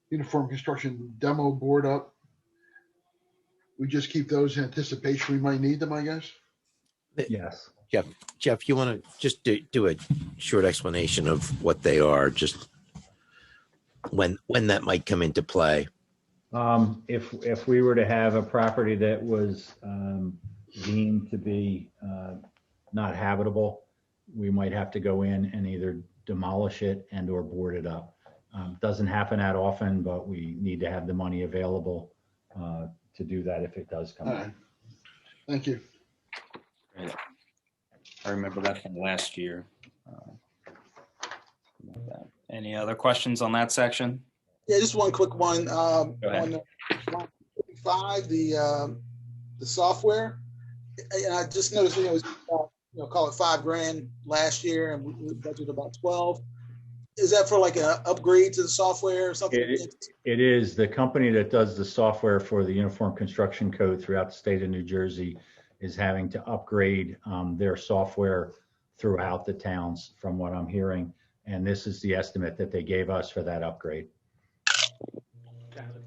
uniform construction demo board up. We just keep those in anticipation we might need them, I guess.
Yes.
Jeff, you want to just do a short explanation of what they are, just when that might come into play?
If we were to have a property that was deemed to be not habitable, we might have to go in and either demolish it and or board it up. Doesn't happen that often, but we need to have the money available to do that if it does come
All
up.
right. Thank you.
Great. I remember that from last year. Any other questions on that section?
Yeah, just one quick one.
Go ahead.
On line 5, the software, and I just noticed it was call it $5,000 last year, and we budgeted about 12. Is that for like an upgrade to the software or something?
It is. The company that does the software for the Uniform Construction Code throughout the state of New Jersey is having to upgrade their software throughout the towns, from what I'm hearing. And this is the estimate that they gave us for that upgrade.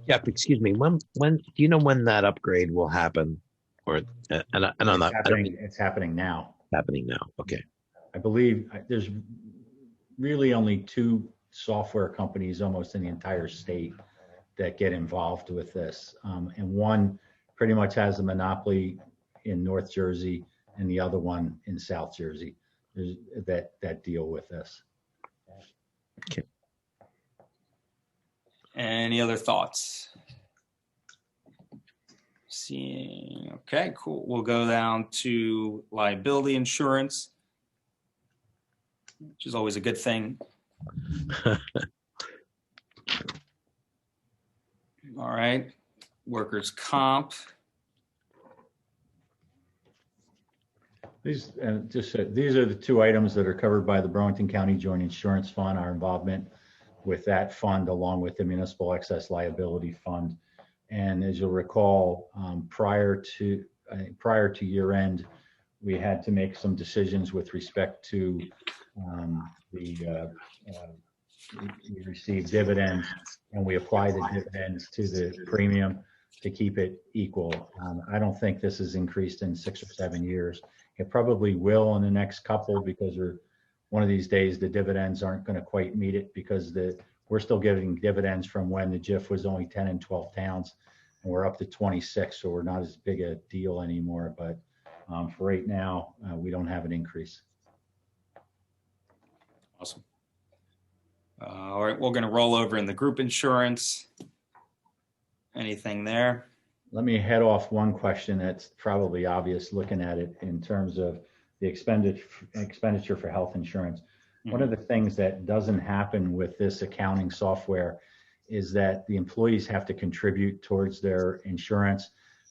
Jeff, excuse me. When do you know when that upgrade will happen? Or
It's happening now.
Happening now. Okay.
I believe there's really only 2 software companies almost in the entire state that get involved with this. And one pretty much has a monopoly in North Jersey and the other one in South Jersey that deal with this.
Okay.
Any other thoughts? Seeing, okay, cool. We'll go down to liability insurance, which is always a good thing. All right, workers' comp.
These are the 2 items that are covered by the Burlington County Joint Insurance Fund, our involvement with that fund, along with the Municipal Excess Liability Fund. And as you'll recall, prior to year end, we had to make some decisions with respect to we received dividends, and we apply the dividends to the premium to keep it equal. I don't think this has increased in 6 or 7 years. It probably will in the next couple, because one of these days the dividends aren't going to quite meet it, because we're still getting dividends from when the JIF was only 10 and 12 towns, and we're up to 26, so we're not as big a deal anymore. But for right now, we don't have an increase.
Awesome. All right, we're going to roll over in the group insurance. Anything there?
Let me head off one question that's probably obvious looking at it in terms of the expenditure for health insurance. One of the things that doesn't happen with this accounting software is that the employees have to contribute towards their insurance.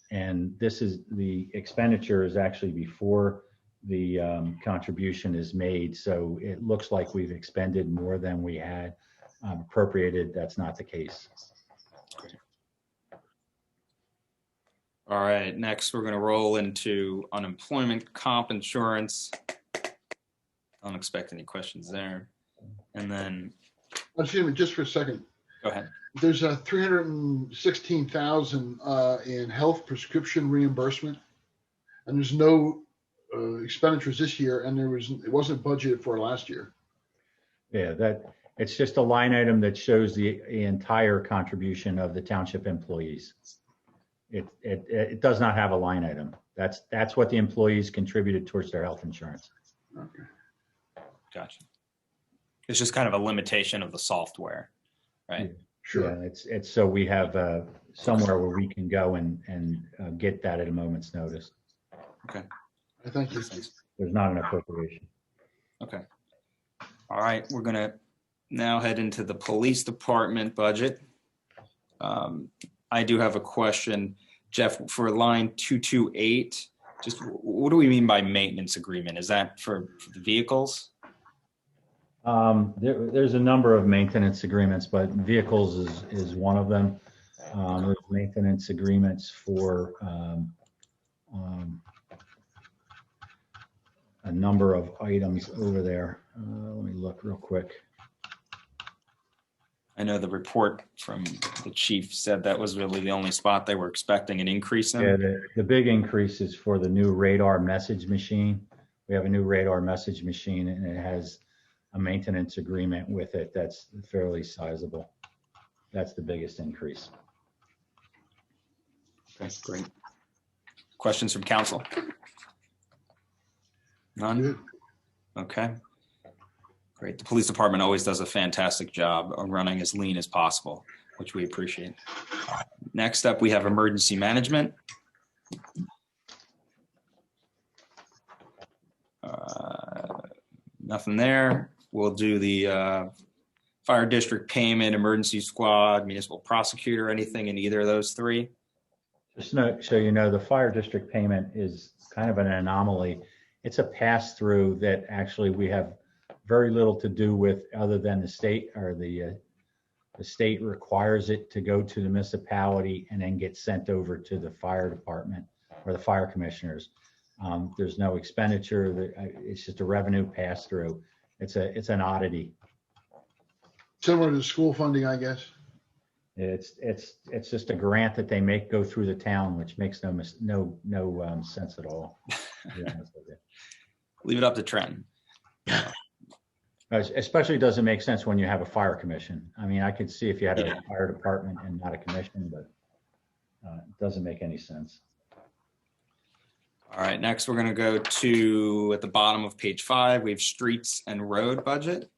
And this is the expenditure is actually before the contribution is made. So it looks like we've expended more than we had appropriated. That's not the case.
All right, next we're going to roll into unemployment comp insurance. Don't expect any questions there. And then,
Excuse me, just for a second.
go ahead.
There's a 316,000 in health prescription reimbursement, and there's no expenditures this year, and it wasn't budgeted for last year.
Yeah, it's just a line item that shows the entire contribution of the township employees. It does not have a line item. That's what the employees contributed towards their health insurance.
Okay.
Gotcha. It's just kind of a limitation of the software, right?
Sure.
Yeah, it's so we have somewhere where we can go and get that at a moment's notice.
Okay.
Thank you.
There's not an appropriation.
Okay. All right, we're going to now head into the police department budget. I do have a question, Jeff, for line 228. Just what do we mean by maintenance agreement? Is that for the vehicles?
There's a number of maintenance agreements, but vehicles is one of them. There's maintenance agreements for a number of items over there. Let me look real quick.
I know the report from the chief said that was really the only spot they were expecting an increase in.
Yeah, the big increase is for the new radar message machine. We have a new radar message machine, and it has a maintenance agreement with it that's fairly sizable. That's the biggest increase.
Okay, great. Questions from council? None?
Good.
Okay. Great. The police department always does a fantastic job of running as lean as possible, which we appreciate. Next up, we have emergency management. Nothing there. We'll do the fire district payment, emergency squad, municipal prosecutor, anything in either of those three?
Just so you know, the fire district payment is kind of an anomaly. It's a pass-through that actually we have very little to do with, other than the state, or the state requires it to go to the municipality and then get sent over to the fire department or the fire commissioners. There's no expenditure. It's just a revenue pass-through. It's an oddity.
Similar to school funding, I guess.
It's just a grant that they make go through the town, which makes no sense at all.
Leave it up to Trenton.
Especially doesn't make sense when you have a fire commission. I mean, I could see if you had a fire department and not a commission, but it doesn't make any sense.
All right, next we're going to go to, at the bottom of page 5, we have streets and road budget.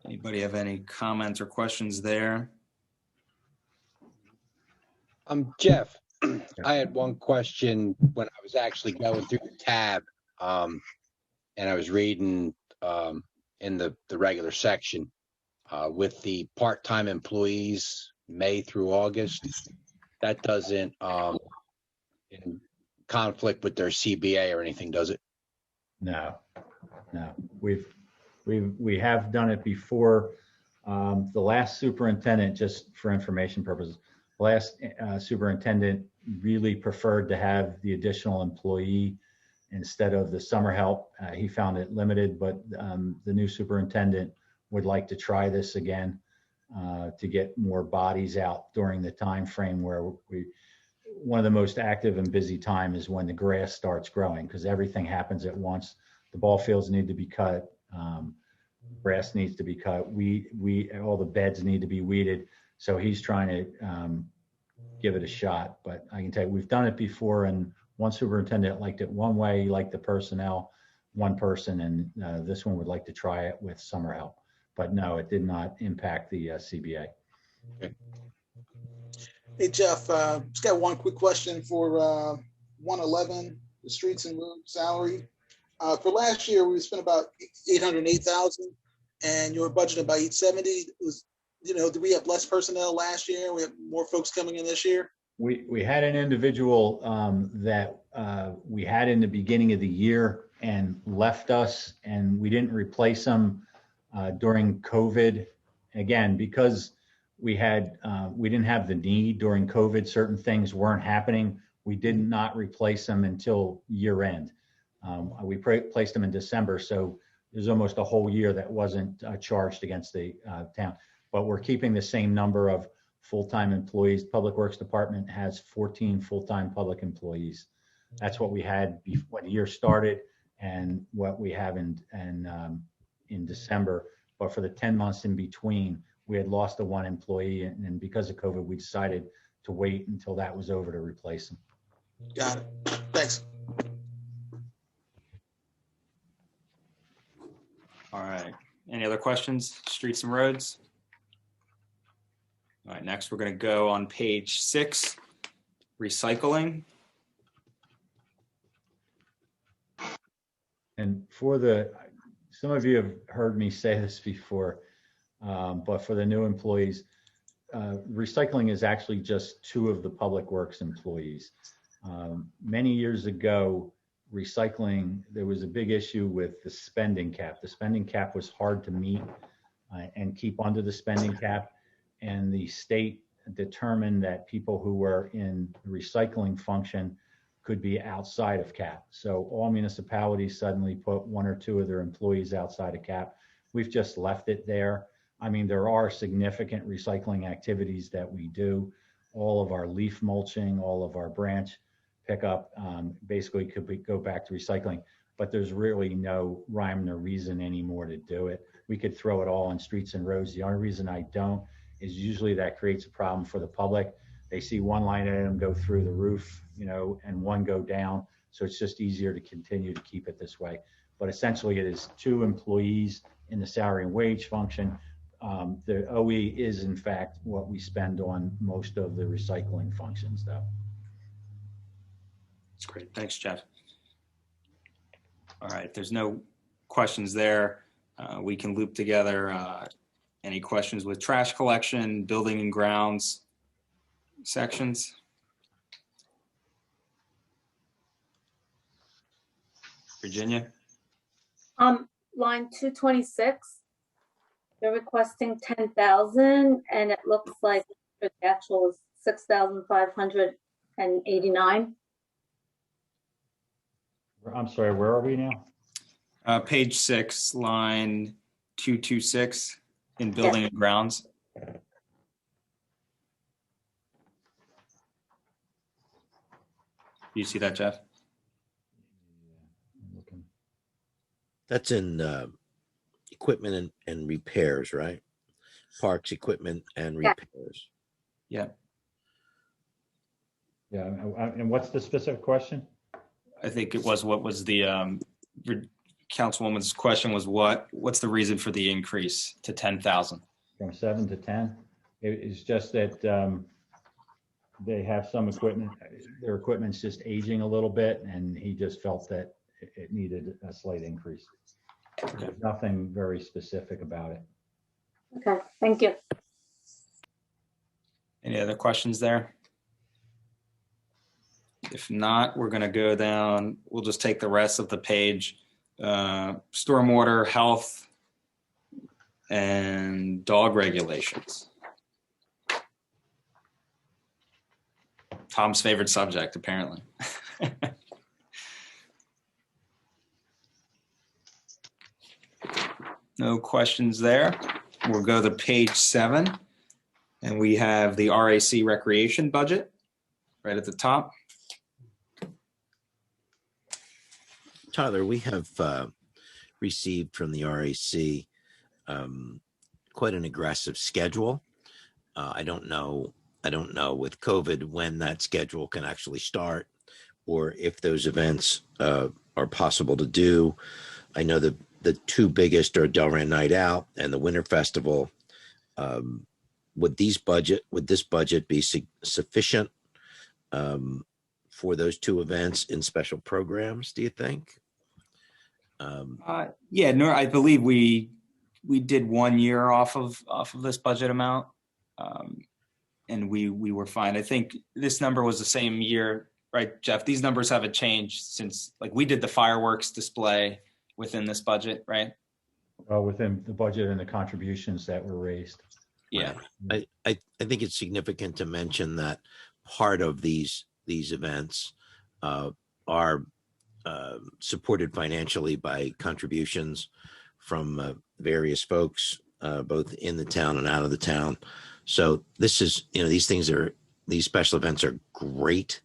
Anybody have any comments or questions there?
Jeff, I had one question when I was actually going through the tab, and I was reading in the regular section with the part-time employees, May through August. That doesn't in conflict with their CBA or anything, does it?
No. We have done it before. The last superintendent, just for information purposes, last superintendent really preferred to have the additional employee instead of the summer help. He found it limited, but the new superintendent would like to try this again to get more bodies out during the time frame where one of the most active and busy time is when the grass starts growing, because everything happens at once. The ball fields need to be cut. Grass needs to be cut. All the beds need to be weeded. So he's trying to give it a shot. But I can tell you, we've done it before, and one superintendent liked it one way. He liked the personnel, one person, and this one would like to try it with summer help. But no, it did not impact the CBA.
Okay.
Hey, Jeff, just got one quick question for 111. the streets and road salary. For last year, we spent about 808,000, and you were budgeted about 870. Was, did we have less personnel last year? We have more folks coming in this year.
We had an individual that we had in the beginning of the year and left us, and we didn't replace him during COVID. Again, because we didn't have the need during COVID, certain things weren't happening. We did not replace him until year end. We placed him in December, so there's almost a whole year that wasn't charged against the town. But we're keeping the same number of full-time employees. Public Works Department has 14 full-time public employees. That's what we had when the year started and what we have in December. But for the 10 months in between, we had lost the one employee, and because of COVID, we decided to wait until that was over to replace him.
Got it. Thanks.
All right. Any other questions? Streets and roads? All right, next we're going to go on page 6, recycling.
And some of you have heard me say this before, but for the new employees, recycling is actually just 2 of the Public Works employees. Many years ago, recycling, there was a big issue with the spending cap. The spending cap was hard to meet and keep under the spending cap. And the state determined that people who were in the recycling function could be outside of cap. So all municipalities suddenly put 1 or 2 of their employees outside of cap. We've just left it there. I mean, there are significant recycling activities that we do. All of our leaf mulching, all of our branch pickup, basically go back to recycling, but there's really no rhyme nor reason anymore to do it. We could throw it all on streets and roads. The only reason I don't is usually that creates a problem for the public. They see one line item go through the roof, and one go down. So it's just easier to continue to keep it this way. But essentially it is 2 employees in the salary and wage function. The OE is in fact what we spend on most of the recycling functions though.
That's great. Thanks, Jeff. All right, there's no questions there. We can loop together any questions with trash collection, building and grounds sections. Virginia?
Line 226, they're requesting 10,000, and it looks like the actual is 6,589.
I'm sorry, where are we now?
Page 6, line 226 in building and grounds. You see that, Jeff?
That's in equipment and repairs, right? Parks, equipment, and repairs.
Yeah.
Yeah, and what's the specific question?
I think it was, what was the Councilwoman's question was what's the reason for the increase to 10,000?
From 7 to 10? It's just that they have some equipment, their equipment's just aging a little bit, and he just felt that it needed a slight increase. There's nothing very specific about it.
Okay, thank you.
Any other questions there? If not, we're going to go down. We'll just take the rest of the page. Stormwater, health, and dog regulations. Tom's favorite subject, apparently. No questions there. We'll go to page 7, and we have the RAC recreation budget right at the top.
Tyler, we have received from the RAC quite an aggressive schedule. I don't know with COVID when that schedule can actually start, or if those events are possible to do. I know that the 2 biggest are Delran Night Out and the Winter Festival. Would this budget be sufficient for those two events in special programs, do you think?
Yeah, no, I believe we did 1 year off of this budget amount, and we were fine. I think this number was the same year, right, Jeff? These numbers haven't changed since, like, we did the fireworks display within this budget, right?
Within the budget and the contributions that were raised.
Yeah.
I think it's significant to mention that part of these events are supported financially by contributions from various folks, both in the town and out of the town. So this is, these special events are great.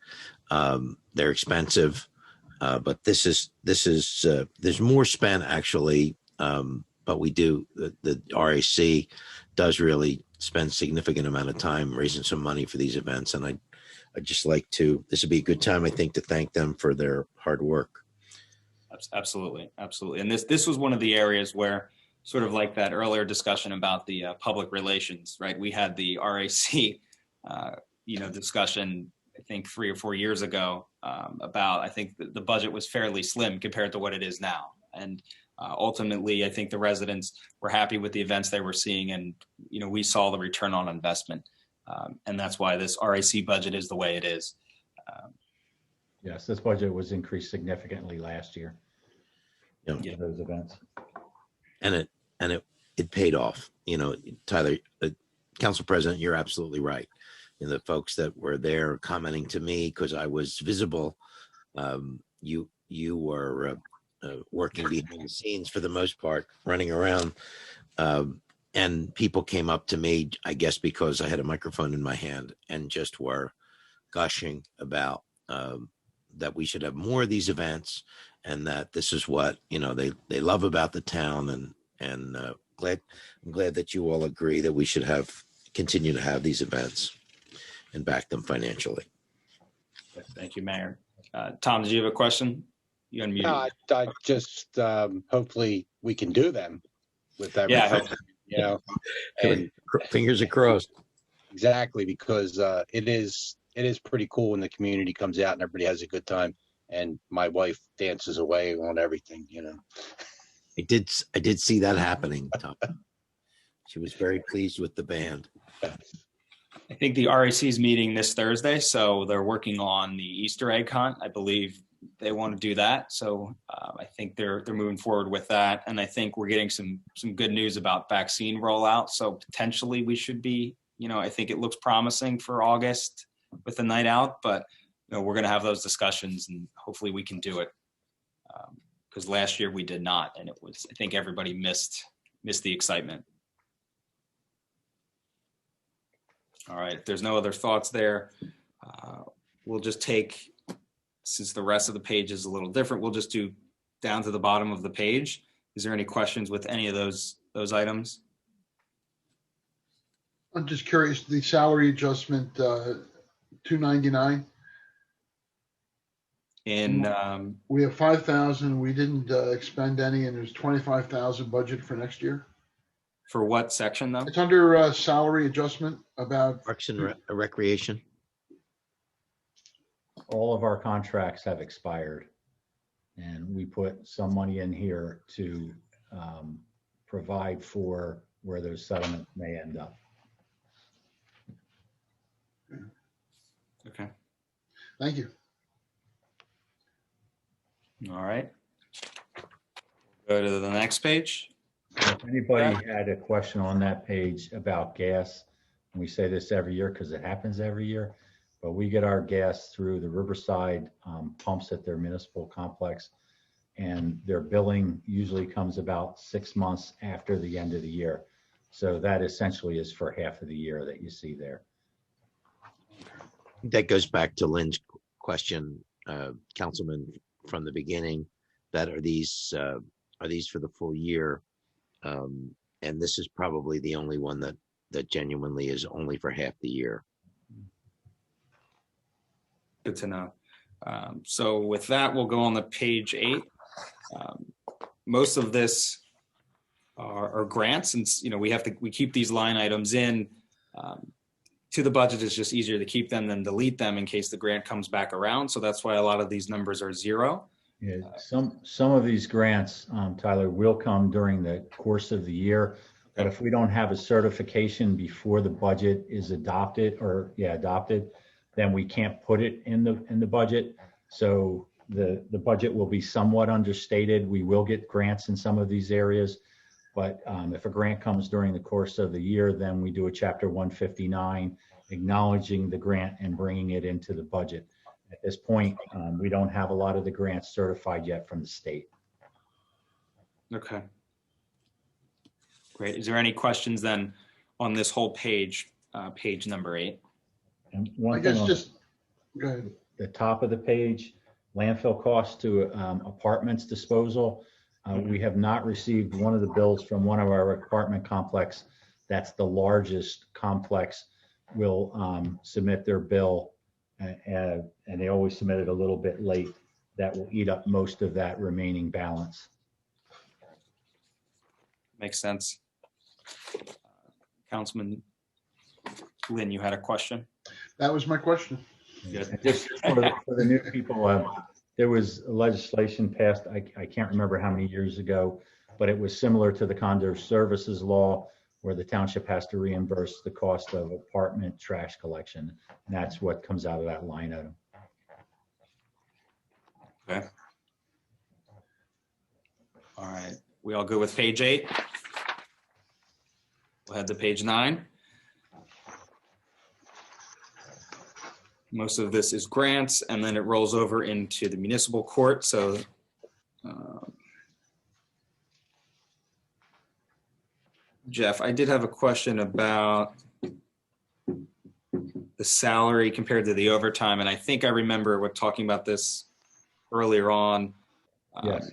They're expensive, but there's more spent actually. But we do, the RAC does really spend significant amount of time raising some money for these events. And I'd just like to, this would be a good time, I think, to thank them for their hard work.
Absolutely. And this was one of the areas where, sort of like that earlier discussion about the public relations, right? We had the RAC, discussion, I think 3 or 4 years ago, about, I think the budget was fairly slim compared to what it is now. And ultimately, I think the residents were happy with the events they were seeing, and we saw the return on investment, and that's why this RAC budget is the way it is.
Yes, this budget was increased significantly last year.
Yeah.
For those events,
and it paid off. Tyler, Council President, you're absolutely right. The folks that were there commenting to me because I was visible, you were working behind the scenes for the most part, running around. And people came up to me, I guess, because I had a microphone in my hand, and just were gushing about that we should have more of these events, and that this is what they love about the town. And I'm glad that you all agree that we should continue to have these events and back them financially.
Thank you, Mayor. Tom, did you have a question? You unmuted.
No, I just hopefully we can do them with everything.
Yeah,
and
Fingers are crossed.
exactly, because it is pretty cool when the community comes out and everybody has a good time, and my wife dances away on everything.
I did see that happening, Tom. She was very pleased with the band.
I think the RAC is meeting this Thursday, so they're working on the Easter egg hunt. I believe they want to do that, so I think they're moving forward with that. And I think we're getting some good news about vaccine rollout. So potentially we should be, I think it looks promising for August with the night out, but we're going to have those discussions, and hopefully we can do it. Because last year we did not, and I think everybody missed the excitement. All right, if there's no other thoughts there, we'll just take, since the rest of the page is a little different, we'll just do down to the bottom of the page. Is there any questions with any of those items?
I'm just curious, the salary adjustment, 299.
And
We have 5,000. We didn't expend any, and there's 25,000 budget for next year.
for what section though?
It's under salary adjustment about.
Parks and Recreation.
all of our contracts have expired, and we put some money in here to provide for where those settlements may end up.
Okay.
Thank you.
All right. Go to the next page.
If anybody had a question on that page about gas, and we say this every year because it happens every year, but we get our gas through the Riverside pumps at their municipal complex, and their billing usually comes about 6 months after the end of the year. So that essentially is for half of the year that you see there.
That goes back to Lynn's question, Councilman, from the beginning, that are these for the full year? And this is probably the only one that genuinely is only for half the year.
Good to know. So with that, we'll go on to page 8. Most of this are grants, and we keep these line items in to the budget. It's just easier to keep them than delete them in case the grant comes back around. So that's why a lot of these numbers are zero.
Yeah, some of these grants, Tyler, will come during the course of the year. But if we don't have a certification before the budget is adopted, then we can't put it in the budget. So the budget will be somewhat understated. We will get grants in some of these areas, but if a grant comes during the course of the year, then we do a Chapter 159 acknowledging the grant and bringing it into the budget. At this point, we don't have a lot of the grants certified yet from the state.
Okay. Great. Is there any questions then on this whole page, page number 8?
And
I
one
guess
thing
just, go ahead.
on the top of the page, landfill costs to apartments disposal. We have not received one of the bills from one of our apartment complex. That's the largest complex. Will submit their bill, and they always submit it a little bit late. That will eat up most of that remaining balance.
Makes sense. Councilman Lynn, you had a question?
That was my question.
Good.
And just for the new people, there was legislation passed, I can't remember how many years ago, but it was similar to the condo services law, where the township has to reimburse the cost of apartment trash collection. And that's what comes out of that line item.
Okay. All right. We all good with page 8? We'll head to page 9. Most of this is grants, and then it rolls over into the municipal court. So Jeff, I did have a question about the salary compared to the overtime, and I think I remember what talking about this earlier on.
Yes,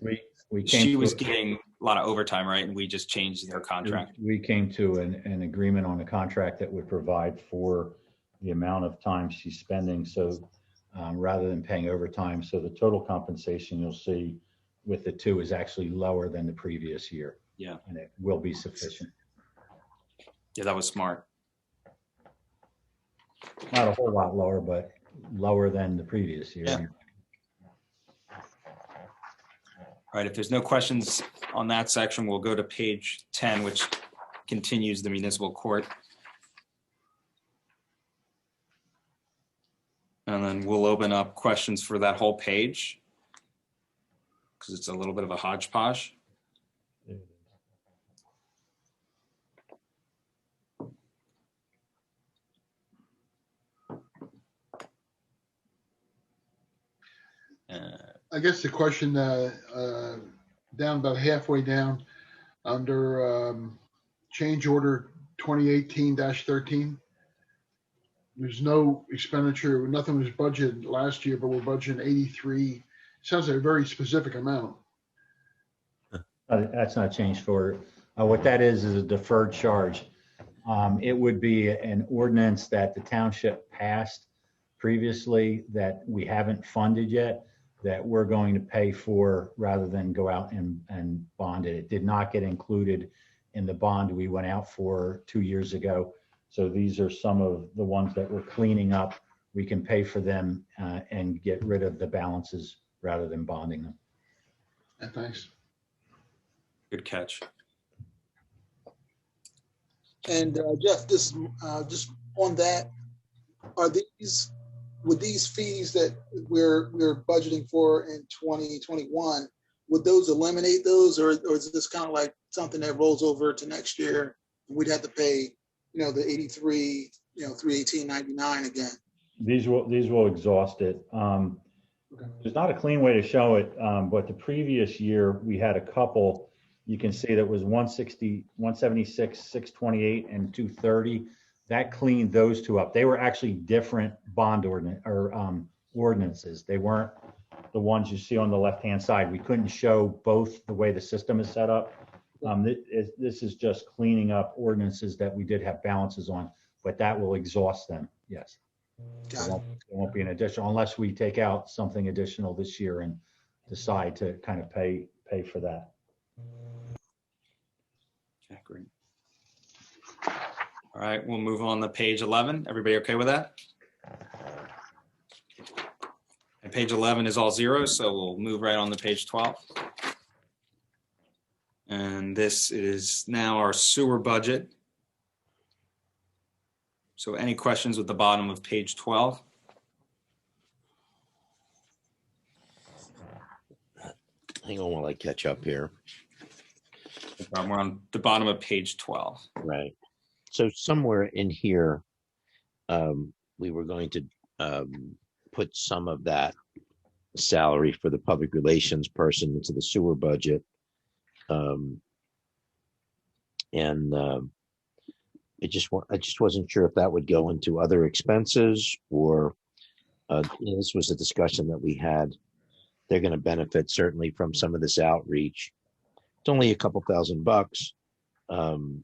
we came
She
to
was getting a lot of overtime, right? And we just changed their contract.
We came to an agreement on a contract that would provide for the amount of time she's spending. So rather than paying overtime, so the total compensation you'll see with the 2 is actually lower than the previous year.
Yeah.
And it will be sufficient.
Yeah, that was smart.
Not a whole lot lower, but lower than the previous year.
Yeah. All right, if there's no questions on that section, we'll go to page 10, which continues the municipal court. And then we'll open up questions for that whole page, because it's a little bit of a hodgepodge.
I guess the question down about halfway down under change order 2018-13. There's no expenditure, nothing was budgeted last year, but we're budgeting 83. Sounds like a very specific amount.
That's not changed for, what that is a deferred charge. It would be an ordinance that the township passed previously that we haven't funded yet, that we're going to pay for rather than go out and bond it. It did not get included in the bond we went out for 2 years ago. So these are some of the ones that we're cleaning up. We can pay for them and get rid of the balances rather than bonding them.
Yeah, thanks.
Good catch.
And Jeff, just on that, would these fees that we're budgeting for in 2021, would those eliminate those, or is this kind of like something that rolls over to next year and we'd have to pay, the 83, 318.99 again?
These will exhaust it. There's not a clean way to show it, but the previous year we had a couple. You can see that was 160, 176, 628, and 230. That cleaned those 2 up. They were actually different bond ordinances. They weren't the ones you see on the left-hand side. We couldn't show both the way the system is set up. This is just cleaning up ordinances that we did have balances on, but that will exhaust them. Yes. There won't be an additional, unless we take out something additional this year and decide to kind of pay for that.
Okay, great. All All right, we'll move on to page 11. Everybody okay with that? And page 11 is all zeros, so we'll move right on to page 12. And this is now our sewer budget. So any questions with the bottom of page 12?
Hang on while I catch up here.
We're on the bottom of page 12.
Right. So somewhere in here, we were going to put some of that salary for the public relations person into the sewer budget. I just wasn't sure if that would go into other expenses or this was a discussion that we had. They're going to benefit certainly from some of this outreach. It's only a couple $1,000,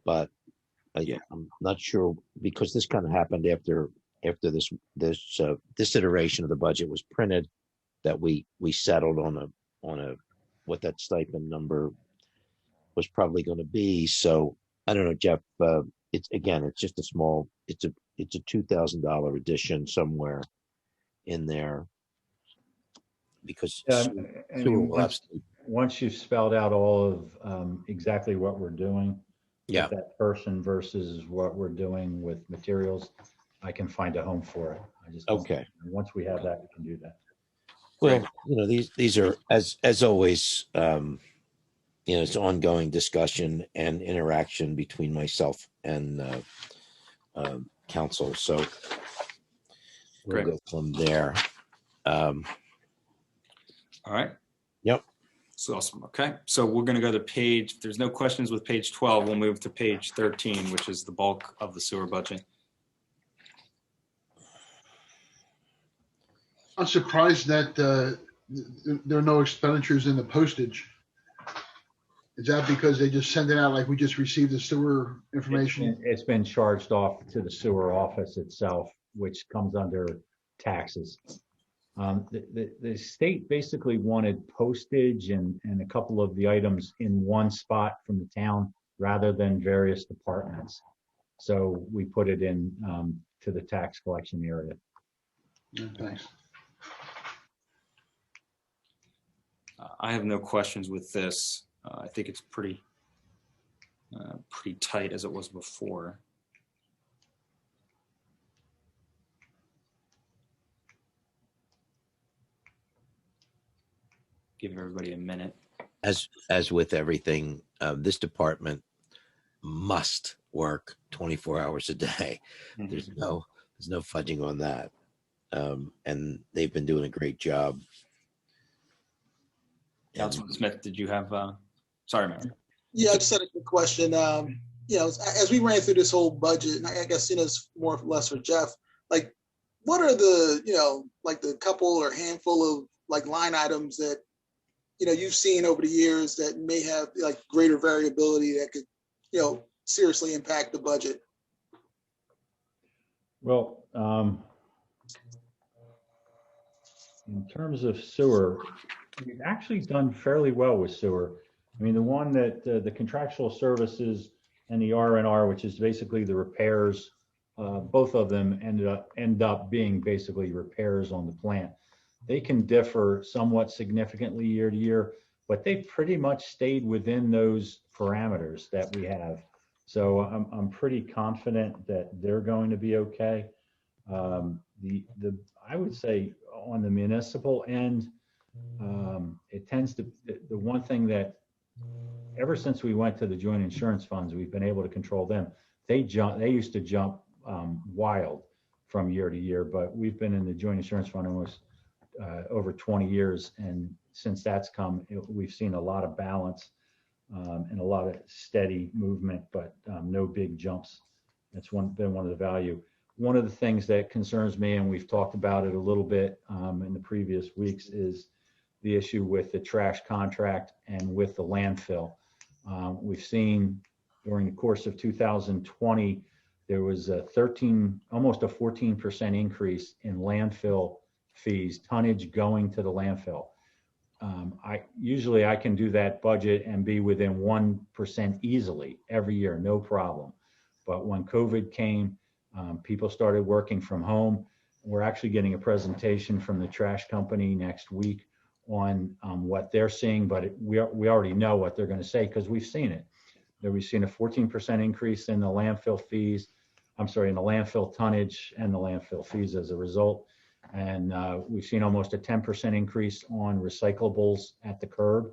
but I'm not sure because this kind of happened after this iteration of the budget was printed that we settled on a what that stipend number was probably going to be. So I don't know, Jeff. It's just a small. It's a $2,000 addition somewhere in there because
once you've spelled out all of exactly what we're doing
with
that person versus what we're doing with materials, I can find a home for it.
Okay.
Once we have that, we can do that.
Well, these are as always. It's ongoing discussion and interaction between myself and council. So we'll go from there.
All right.
Yep.
That's awesome. Okay. So we're going to go to page, if there's no questions with page 12, we'll move to page 13, which is the bulk of the sewer budget.
I'm surprised that there are no expenditures in the postage. Is that because they just send it out like we just received the sewer information?
It's been charged off to the sewer office itself, which comes under taxes. The state basically wanted postage and a couple of the items in one spot from the town rather than various departments. So we put it in to the tax collection area.
Yeah, thanks.
I have no questions with this. I think it's pretty tight as it was before. Give everybody a minute.
As with everything, this department must work 24 hours a day.
Mm-hmm.
There's no fudging on that, and they've been doing a great job.
Councilman Smith, did you have? Sorry, Mayor.
Yeah, I just had a quick question. As we ran through this whole budget, and I guess it's more or less for Jeff. Like, what are the like the couple or handful of like line items that you've seen over the years that may have like greater variability that could seriously impact the budget?
Well, in terms of sewer, we've actually done fairly well with sewer. I mean, the one that the contractual services and the R&R, which is basically the repairs, both of them end up being basically repairs on the plant. They can differ somewhat significantly year to year, but they've pretty much stayed within those parameters that we have. So I'm pretty confident that they're going to be okay. I would say on the municipal end, it tends to, the one thing that ever since we went to the joint insurance funds, we've been able to control them. They used to jump wild from year to year, but we've been in the joint insurance fund almost over 20 years. And since that's come, we've seen a lot of balance and a lot of steady movement, but no big jumps. That's been one of the value. One of the things that concerns me, and we've talked about it a little bit in the previous weeks, is the issue with the trash contract and with the landfill. We've seen during the course of 2020, there was almost a 14% increase in landfill fees, tonnage going to the landfill. I can do that budget and be within 1% easily every year, no problem. But when COVID came, people started working from home. We're actually getting a presentation from the trash company next week on what they're seeing, but we already know what they're going to say because we've seen it. We've seen a 14% increase in the landfill fees. I'm sorry, in the landfill tonnage and the landfill fees as a result. And we've seen almost a 10% increase on recyclables at the curb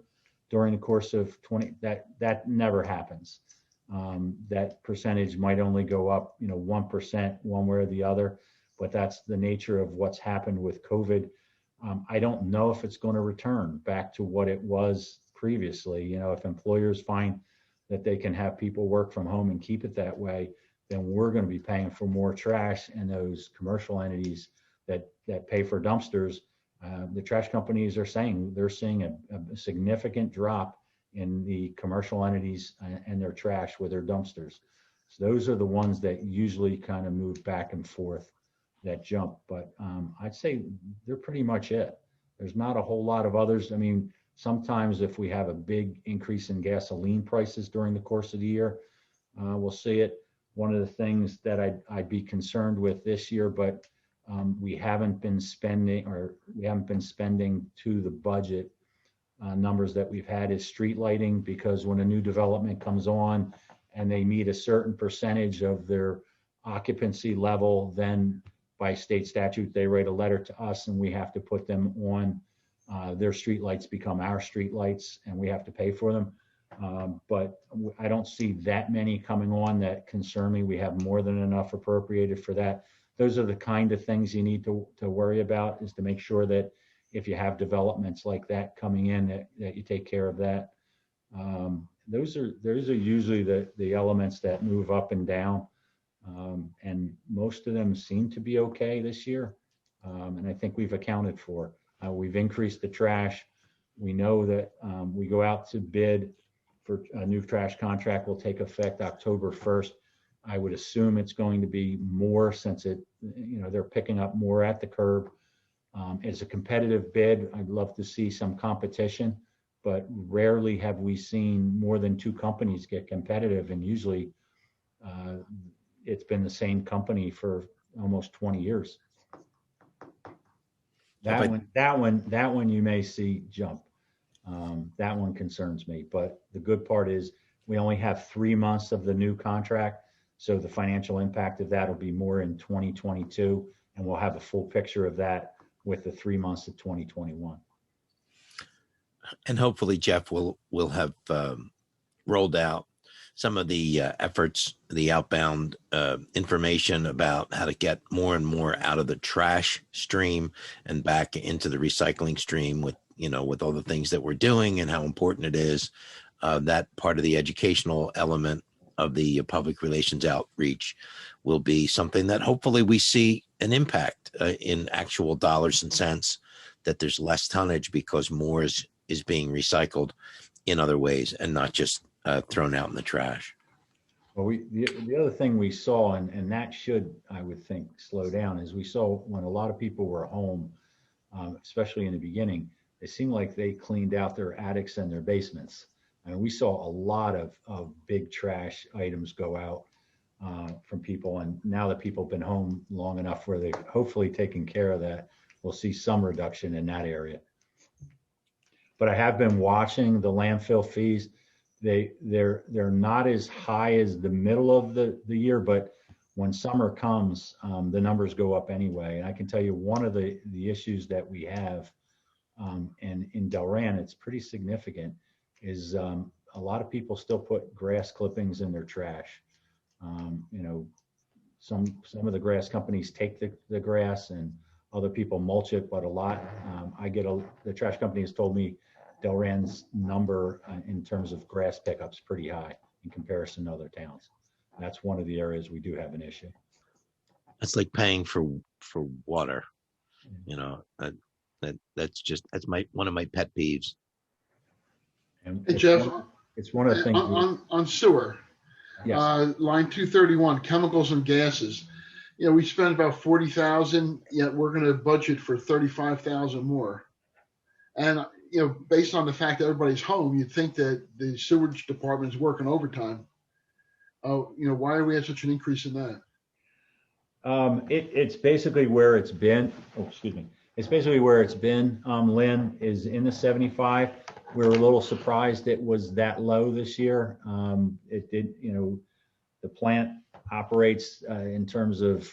during the course of 20. That never happens. That percentage might only go up, 1% one way or the other, but that's the nature of what's happened with COVID. I don't know if it's going to return back to what it was previously. If employers find that they can have people work from home and keep it that way, then we're going to be paying for more trash, and those commercial entities that pay for dumpsters, the trash companies are saying they're seeing a significant drop in the commercial entities and their trash with their dumpsters. So those are the ones that usually kind of move back and forth, that jump. But I'd say they're pretty much it. There's not a whole lot of others. I mean, sometimes if we have a big increase in gasoline prices during the course of the year, we'll see it. One of the things that I'd be concerned with this year, but we haven't been spending to the budget numbers that we've had, is street lighting, because when a new development comes on and they meet a certain percentage of their occupancy level, then by state statute, they write a letter to us and we have to put them on. Their street lights become our street lights and we have to pay for them. But I don't see that many coming on that concern me. We have more than enough appropriated for that. Those are the kind of things you need to worry about, is to make sure that if you have developments like that coming in, that you take care of that. Those are usually the elements that move up and down. And most of them seem to be okay this year. And I think we've accounted for. We've increased the trash. We know that we go out to bid for a new trash contract will take effect October 1st. I would assume it's going to be more, since they're picking up more at the curb. It's a competitive bid. I'd love to see some competition, but rarely have we seen more than two companies get competitive. And usually it's been the same company for almost 20 years. That one you may see jump. That one concerns me, but the good part is we only have 3 months of the new contract. So the financial impact of that will be more in 2022, and we'll have a full picture of that with the 3 months of 2021.
And hopefully, Jeff, will have rolled out some of the efforts, the outbound information about how to get more and more out of the trash stream and back into the recycling stream with all the things that we're doing and how important it is. That part of the educational element of the public relations outreach will be something that hopefully we see an impact in actual dollars and cents, that there's less tonnage because more is being recycled in other ways and not just thrown out in the trash.
Well, the other thing we saw, and that should, I would think, slow down, is we saw when a lot of people were home, especially in the beginning, it seemed like they cleaned out their attics and their basements. And we saw a lot of big trash items go out from people. And now that people have been home long enough where they've hopefully taken care of that, we'll see some reduction in that area. But I have been watching the landfill fees. They're not as high as the middle of the year, but when summer comes, the numbers go up anyway. And I can tell you one of the issues that we have, and in Delran, it's pretty significant, is a lot of people still put grass clippings in their trash. Some of the grass companies take the grass and other people mulch it, but a lot, the trash company has told me Delran's number in terms of grass pickups pretty high in comparison to other towns. And that's one of the areas we do have an issue.
It's like paying for water. That's one of my pet peeves.
And
Hey, Jeff,
it's one of the things
on sewer.
Yes.
Line 231, chemicals and gases. We spent about 40,000, yet we're going to budget for 35,000 more. And based on the fact that everybody's home, you'd think that the sewage department is working overtime. Oh, why do we have such an increase in that?
It's basically where it's been. Oh, excuse me. It's basically where it's been. Lynn is in the 75. We were a little surprised it was that low this year. It did, the plant operates in terms of,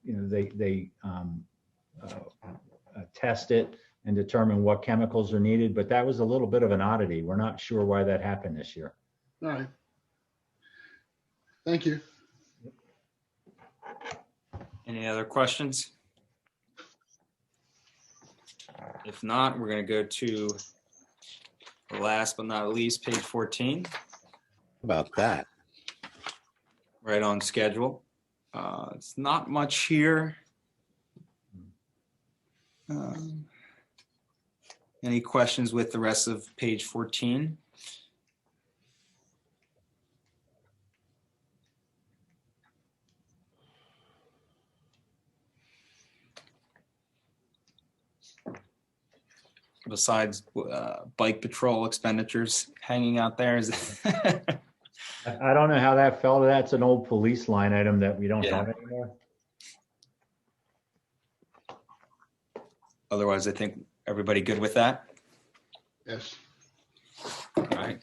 they test it and determine what chemicals are needed, but that was a little bit of an oddity. We're not sure why that happened this year.
All right. Thank you.
Any other questions? If not, we're going to go to the last but not least, page 14,
About that.
right on schedule. It's not much here. Any questions with the rest of page 14? Besides bike patrol expenditures hanging out there, is
I don't know how that fell. That's an old police line item that we don't
Yeah.
have anymore.
otherwise, I think everybody good with that.
Yes.
All right.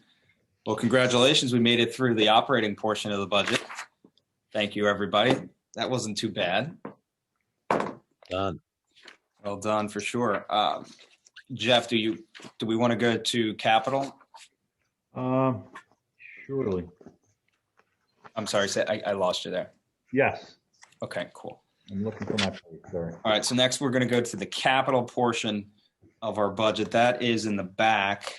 Well, congratulations. We made it through the operating portion of the budget. Thank you, everybody. That wasn't too bad.
Done.
Well done for sure. Jeff, do we want to go to capital?
Surely.
I'm sorry, I lost you there.
Yes.
Okay, cool.
I'm looking for my page, sorry.
All right, so next we're going to go to the capital portion of our budget. That is in the back.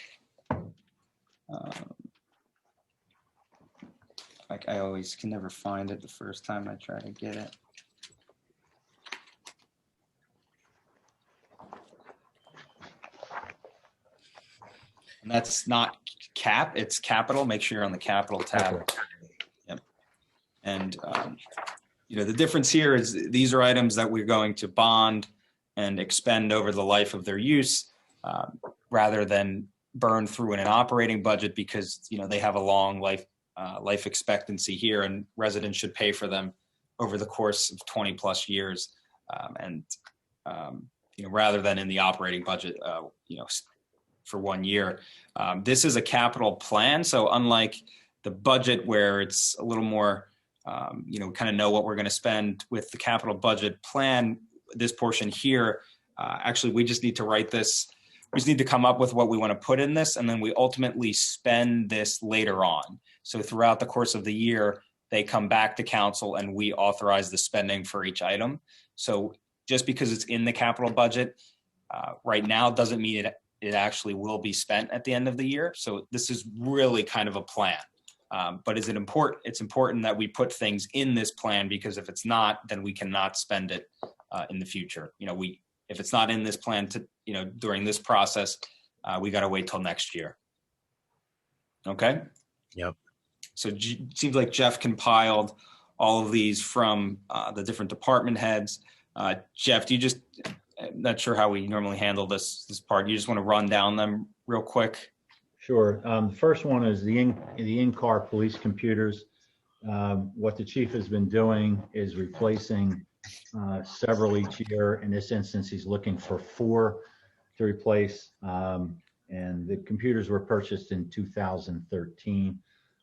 I always can never find it the first time I try to get it. And that's not cap, it's capital. Make sure you're on the capital tab. Yep. And the difference here is these are items that we're going to bond and expend over the life of their use, rather than burn through in an operating budget, because they have a long life expectancy here, and residents should pay for them over the course of 20 plus years, rather than in the operating budget, for 1 year. This is a capital plan, so unlike the budget where it's a little more, kind of know what we're going to spend with the capital budget plan, this portion here, actually we just need to write this. We just need to come up with what we want to put in this, and then we ultimately spend this later on. So throughout the course of the year, they come back to council and we authorize the spending for each item. So just because it's in the capital budget right now doesn't mean it actually will be spent at the end of the year. So this is really kind of a plan. But it's important that we put things in this plan, because if it's not, then we cannot spend it in the future. If it's not in this plan during this process, we got to wait till next year. Okay.
Yep.
So it seems like Jeff compiled all of these from the different department heads. Jeff, I'm not sure how we normally handle this part. You just want to run down them real quick?
Sure. The first one is the in-car police computers. What the chief has been doing is replacing several each year. In this instance, he's looking for 4 to replace. And the computers were purchased in 2013.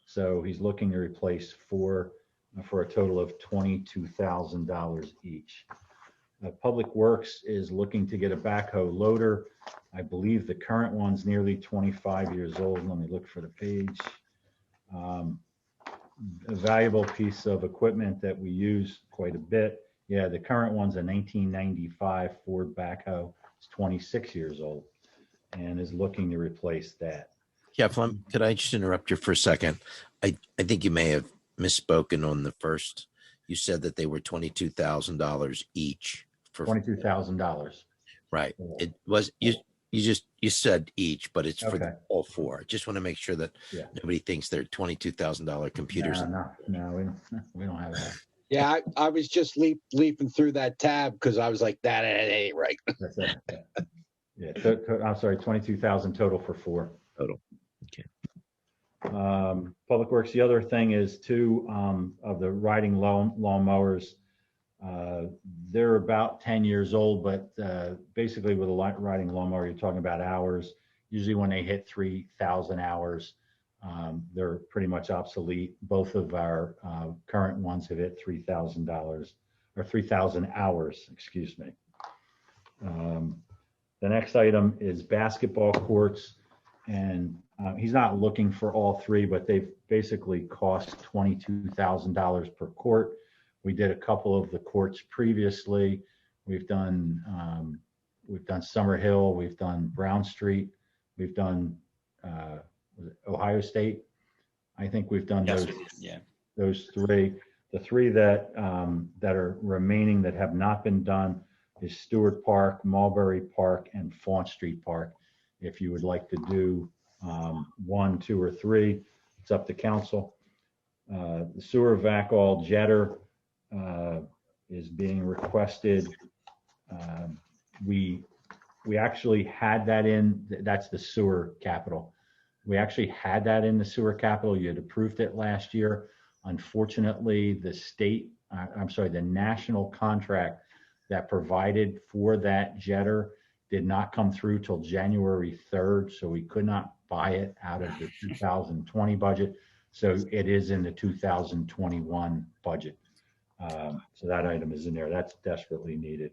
So he's looking to replace 4 for a total of $22,000 each. Public Works is looking to get a backhoe loader. I believe the current one's nearly 25 years old. Let me look for the page. A valuable piece of equipment that we use quite a bit. Yeah, the current one's a 1995 Ford backhoe. It's 26 years old and is looking to replace that.
Jeff, could I just interrupt you for a second? I think you may have misspoken on the first. You said that they were $22,000 each. For
$22,000.
Right. It was you said each, but it's for
Okay.
all 4. Just want to make sure that nobody thinks they're $22,000 computers.
No, we don't have that.
Yeah, I was just leaping through that tab because I was like, that ain't right.
That's it. Yeah, I'm sorry, 22,000 total for 4.
Total. Okay.
Public Works, the other thing is two of the riding lawn mowers. They're about 10 years old, but basically with a riding lawnmower, you're talking about hours. Usually when they hit 3,000 hours, they're pretty much obsolete. Both of our current ones have hit $3,000 or 3,000 hours, excuse me. The next item is basketball courts, and he's not looking for all three, but they've basically cost $22,000 per court. We did a couple of the courts previously. We've done Summer Hill, we've done Brown Street, we've done Ohio State. I think we've done those three. The three that are remaining that have not been done is Stewart Park, Mulberry Park, and Font Street Park. If you would like to do 1, 2, or 3, it's up to council. The sewer vac all jetter is being requested. We actually had that in, that's the sewer capital. We actually had that in the sewer capital. You had approved it last year. Unfortunately, the national contract that provided for that jetter did not come through till January 3rd, so we could not buy it out of the 2020 budget. So it is in the 2021 budget. So that item is in there. That's desperately needed.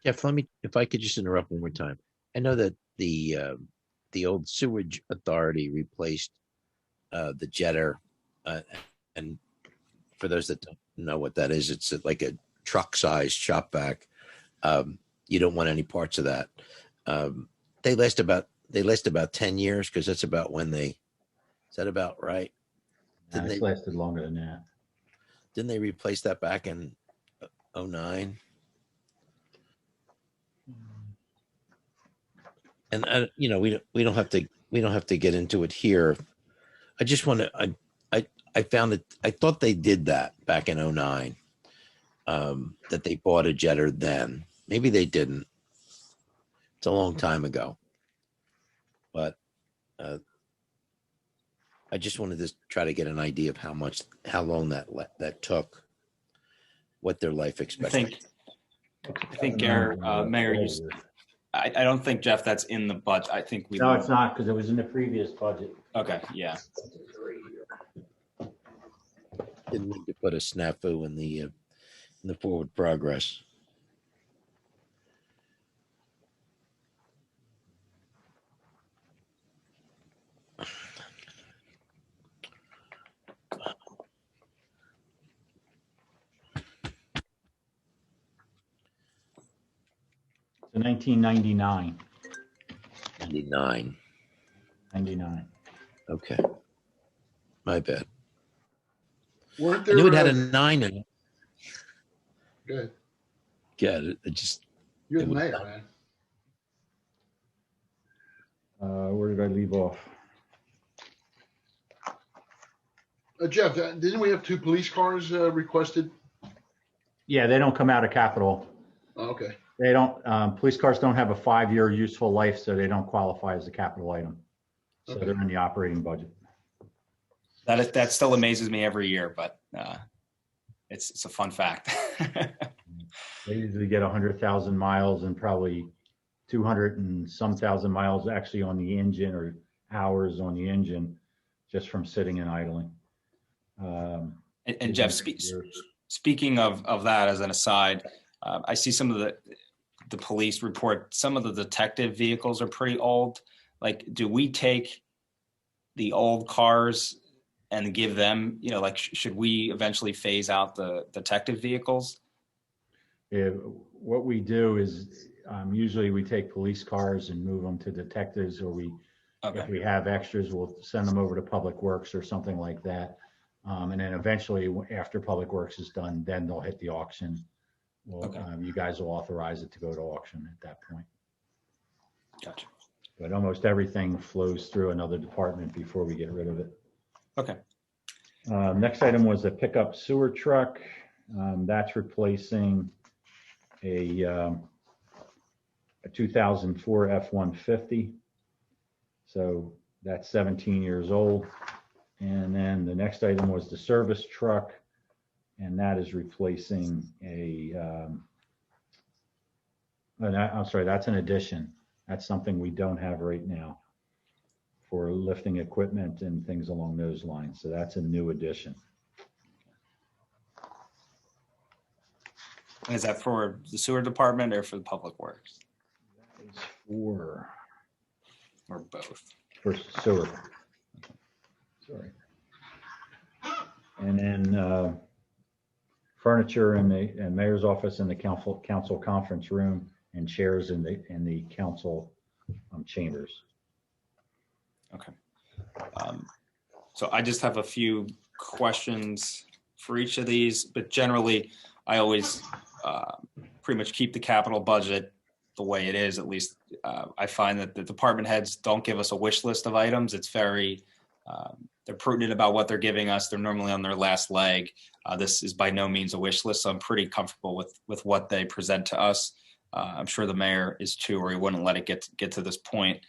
Jeff, if I could just interrupt one more time. I know that the old sewage authority replaced the jetter, and for those that don't know what that is, it's like a truck-sized shop vac. You don't want any parts of that. They last about 10 years, because that's about when is that about right?
It's lasted longer than that.
Didn't they replace that back in 2009? And we don't have to get into it here. I just want to. I found it. I thought they did that back in 2009. That they bought a jetter then. Maybe they didn't. It's a long time ago. But I just wanted to try to get an idea of how long that took, what their life expectancy.
I think Mayor, I don't think, Jeff, that's in the budget. I think we.
No, it's not, because it was in the previous budget.
Okay, yeah.
Didn't need to put a snafu in the forward progress.
So 1999.
99.
99.
Okay. My bad.
Weren't
I
there?
knew it had a 9 in it.
Good.
Yeah, it just.
You're the
it was
mayor,
not-
man.
Where did I leave off?
Jeff, didn't we have 2 police cars requested?
Yeah, they don't come out of capital.
Oh, okay.
They don't, police cars don't have a 5-year useful life, so they don't qualify as a capital item. So
Okay.
they're in the operating budget.
That still amazes me every year, but it's a fun fact.
They usually get 100,000 miles and probably 200 and some thousand miles actually on the engine, or hours on the engine, just from sitting and idling.
And Jeff, speaking of that, as an aside, I see some of the police report, some of the detective vehicles are pretty old. Like, do we take the old cars and give them, should we eventually phase out the detective vehicles?
What we do is usually we take police cars and move them to detectives, or if we have extras, we'll send them over to Public Works or something like that. And then eventually, after Public Works is done, then they'll hit the auction. Well, you guys will authorize it to go to auction at that point.
Gotcha.
But almost everything flows through another department before we get rid of it. Okay. Next item was a pickup sewer truck. That's replacing a 2004 F-150. So that's 17 years old. And then the next item was the service truck, and that is replacing I'm sorry, that's an addition. That's something we don't have right now for lifting equipment and things along those lines. So that's a new addition.
Is that for the sewer department or for the public works
That is for
both?
sewer. Sorry. And then furniture in the mayor's office in the council conference room, and chairs in the council chambers.
Okay. So I just have a few questions for each of these, but generally I always pretty much keep the capital budget the way it is. At least I find that the department heads don't give us a wish list of items. It's very, they're prudent about what they're giving us. They're normally on their last leg. This is by no means a wish list, so I'm pretty comfortable with what they present to us. I'm sure the mayor is too, or he wouldn't let it get to this point.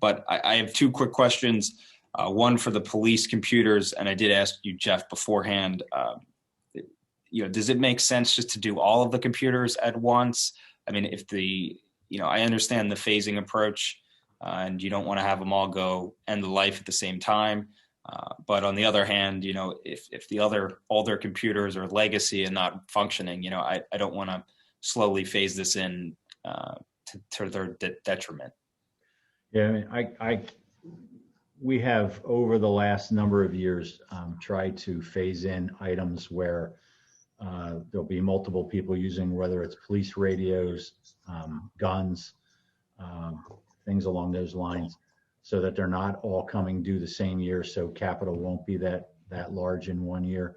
But I have two quick questions. One for the police computers, and I did ask you, Jeff, beforehand. Does it make sense just to do all of the computers at once? I mean, if I understand the phasing approach, and you don't want to have them all go end of life at the same time. But on the other hand, if the other older computers are legacy and not functioning, I don't want to slowly phase this in to their detriment.
Yeah, I mean, we have over the last number of years tried to phase in items where there'll be multiple people using, whether it's police radios, guns, things along those lines, so that they're not all coming due the same year. So capital won't be that large in one year.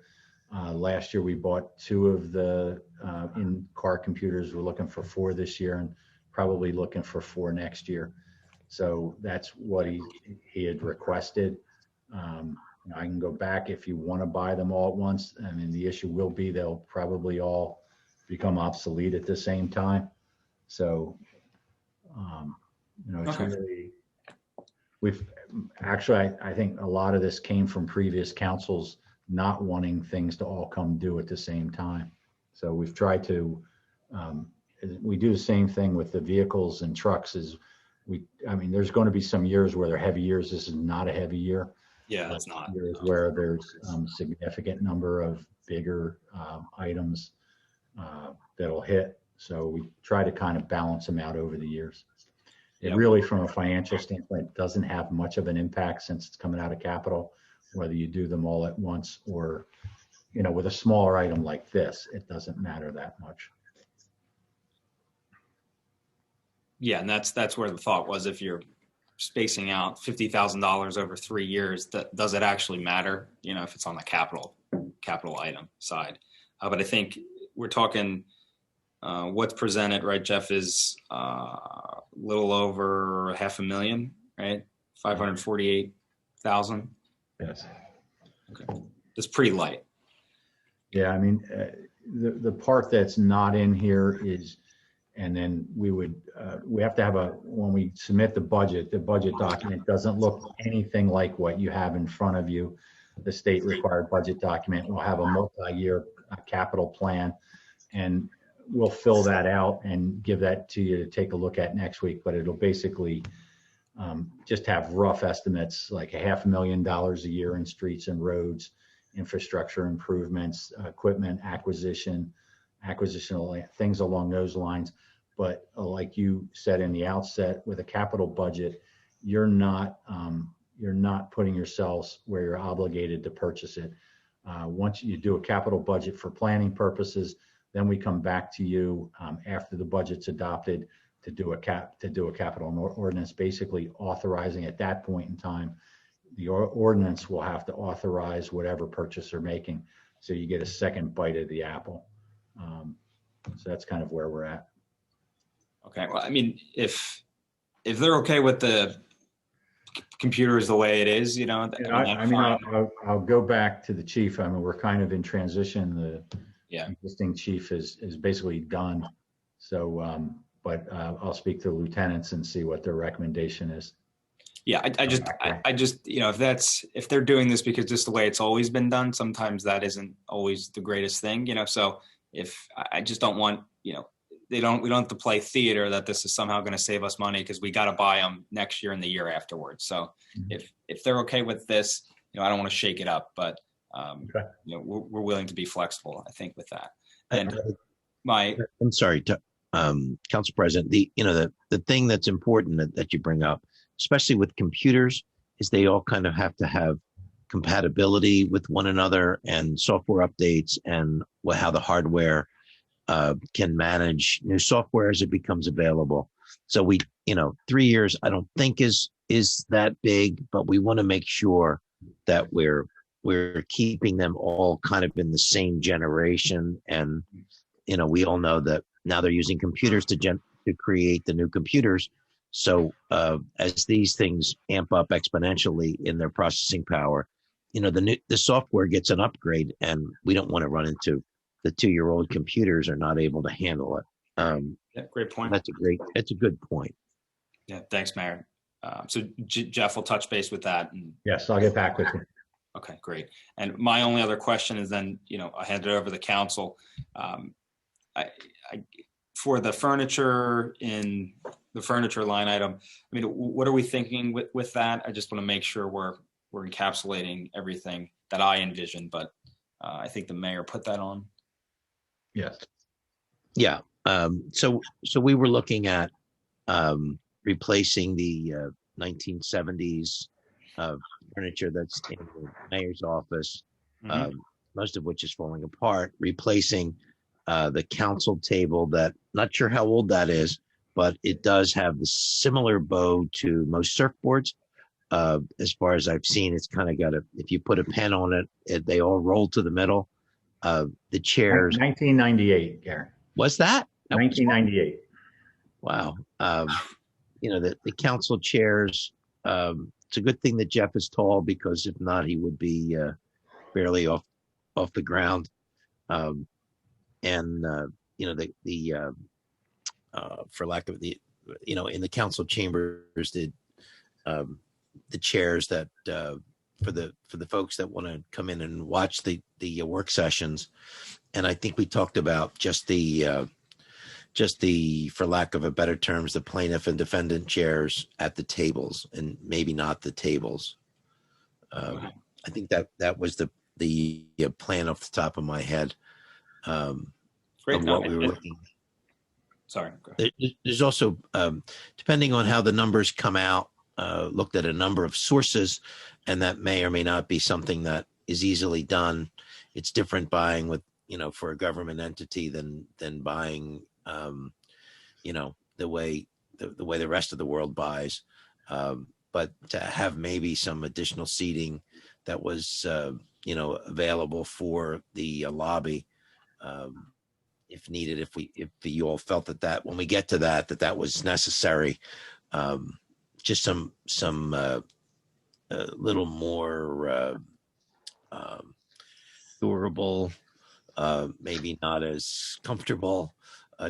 Last year we bought 2 of the in-car computers. We're looking for 4 this year, and probably looking for 4 next year. So that's what he had requested. I can go back if you want to buy them all at once. I mean, the issue will be they'll probably all become obsolete at the same time. So, it's
Okay.
really, I think a lot of this came from previous councils not wanting things to all come due at the same time. So we've tried to, we do the same thing with the vehicles and trucks. There's going to be some years where they're heavy years. This is not a heavy year.
Yeah, that's not.
Years where there's significant number of bigger items that'll hit. So we try to kind of balance them out over the years. It really, from a financial standpoint, doesn't have much of an impact since it's coming out of capital, whether you do them all at once or, with a smaller item like this, it doesn't matter that much.
Yeah, and that's where the thought was. If you're spacing out $50,000 over 3 years, does it actually matter? If it's on the capital item side. But I think we're talking what's presented, right, Jeff, is a little over $500,000, right? 548,000.
Yes.
Okay, it's pretty light.
Yeah, I mean, the part that's not in here is, and then we have to have when we submit the budget document doesn't look anything like what you have in front of you. The state required budget document will have a multi-year capital plan, and we'll fill that out and give that to you to take a look at next week. But it'll basically just have rough estimates, like $500,000 a year in streets and roads, infrastructure improvements, equipment acquisition, things along those lines. But like you said in the outset, with a capital budget, you're not putting yourselves where you're obligated to purchase it. Once you do a capital budget for planning purposes, then we come back to you after the budget's adopted to do a capital ordinance, basically authorizing at that point in time. The ordinance will have to authorize whatever purchase they're making, so you get a second bite of the apple. So that's kind of where we're at.
Okay. Well, I mean, if they're okay with the computers the way it is,
I'll go back to the chief. I mean, we're kind of in transition. The existing chief is basically done. So, but I'll speak to the lieutenants and see what their recommendation is.
Yeah, I just, if they're doing this because just the way it's always been done, sometimes that isn't always the greatest thing, So if I just don't want, we don't have to play theater that this is somehow going to save us money because we got to buy them next year and the year afterwards. So if they're okay with this, I don't want to shake it up, but
Okay.
we're willing to be flexible, I think, with that. And
I'm sorry, Council President, the thing that's important that you bring up, especially with computers, is they all kind of have to have compatibility with one another and software updates and how the hardware can manage new software as it becomes available. So 3 years, I don't think is that big, but we want to make sure that we're keeping them all kind of in the same generation. And, we all know that now they're using computers to create the new computers. So as these things amp up exponentially in their processing power, the software gets an upgrade, and we don't want to run into the 2-year-old computers are not able to handle it.
Yeah, great point.
It's a good point.
Yeah, thanks, Mayor. So Jeff will touch base with that.
Yes, I'll get back with you.
Okay, great. And my only other question is then, I hand it over to the council. For the furniture in the furniture line item, what are we thinking with that? I just want to make sure we're encapsulating everything that I envisioned, but I think the mayor put that on.
Yes.
Yeah. So we were looking at replacing the 1970s furniture that's in the mayor's office, most of which is falling apart, replacing the council table that, not sure how old that is, but it does have the similar bow to most surfboards. As far as I've seen, it's kind of got if you put a pen on it, they all roll to the middle. The chairs.
1998, Gary.
Was that?
1998.
Wow. The council chairs, it's a good thing that Jeff is tall, because if not, he would be barely off the ground. For lack of in the council chambers, the chairs that for the folks that want to come in and watch the work sessions. And I think we talked about just the, for lack of a better terms, the plaintiff and defendant chairs at the tables, and maybe not the tables. I think that was the plan off the top of my head.
Great.
Of what we were looking.
Sorry.
There's also, depending on how the numbers come out, looked at a number of sources, and that may or may not be something that is easily done. It's different buying with, for a government entity than buying, the way the rest of the world buys. But to have maybe some additional seating that was, available for the lobby, if needed, if you all felt that when we get to that was necessary, just some little more durable, maybe not as comfortable,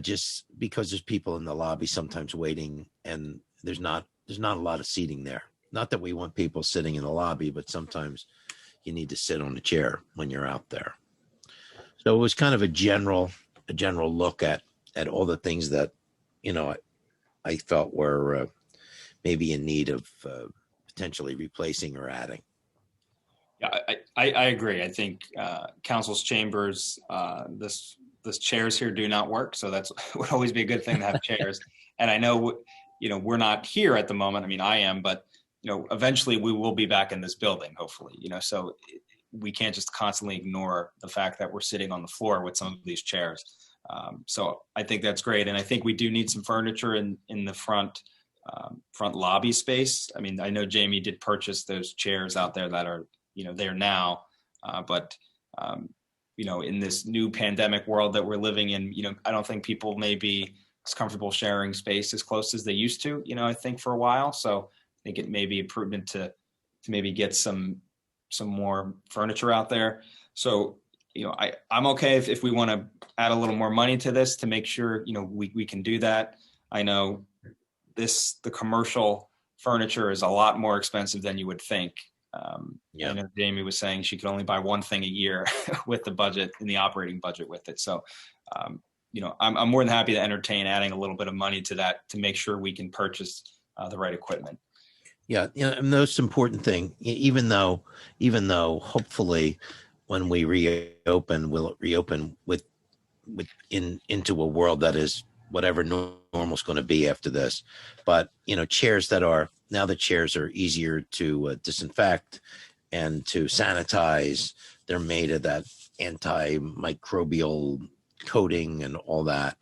just because there's people in the lobby sometimes waiting, and there's not a lot of seating there. Not that we want people sitting in the lobby, but sometimes you need to sit on a chair when you're out there. So it was kind of a general look at all the things that, I felt were maybe in need of potentially replacing or adding.
Yeah, I agree. I think council's chambers, this chairs here do not work. So that's would always be a good thing to have chairs. And I know, we're not here at the moment. I mean, I am, but, eventually we will be back in this building, hopefully, so we can't just constantly ignore the fact that we're sitting on the floor with some of these chairs. So I think that's great. And I think we do need some furniture in the front lobby space. I mean, I know Jamie did purchase those chairs out there that are, there now, but in this new pandemic world that we're living in, I don't think people may be as comfortable sharing space as close as they used to, I think for a while. So I think it may be prudent to maybe get some more furniture out there. So, I'm okay if we want to add a little more money to this to make sure, we can do that. I know the commercial furniture is a lot more expensive than you would think.
Yeah.
I know Jamie was saying she could only buy one thing a year with the budget, in the operating budget with it. So, I'm more than happy to entertain adding a little bit of money to that to make sure we can purchase the right equipment.
Yeah, and the most important thing, even though hopefully when we reopen, we'll reopen into a world that is whatever normal is going to be after this. But chairs the chairs are easier to disinfect and to sanitize. They're made of that antimicrobial coating and all that.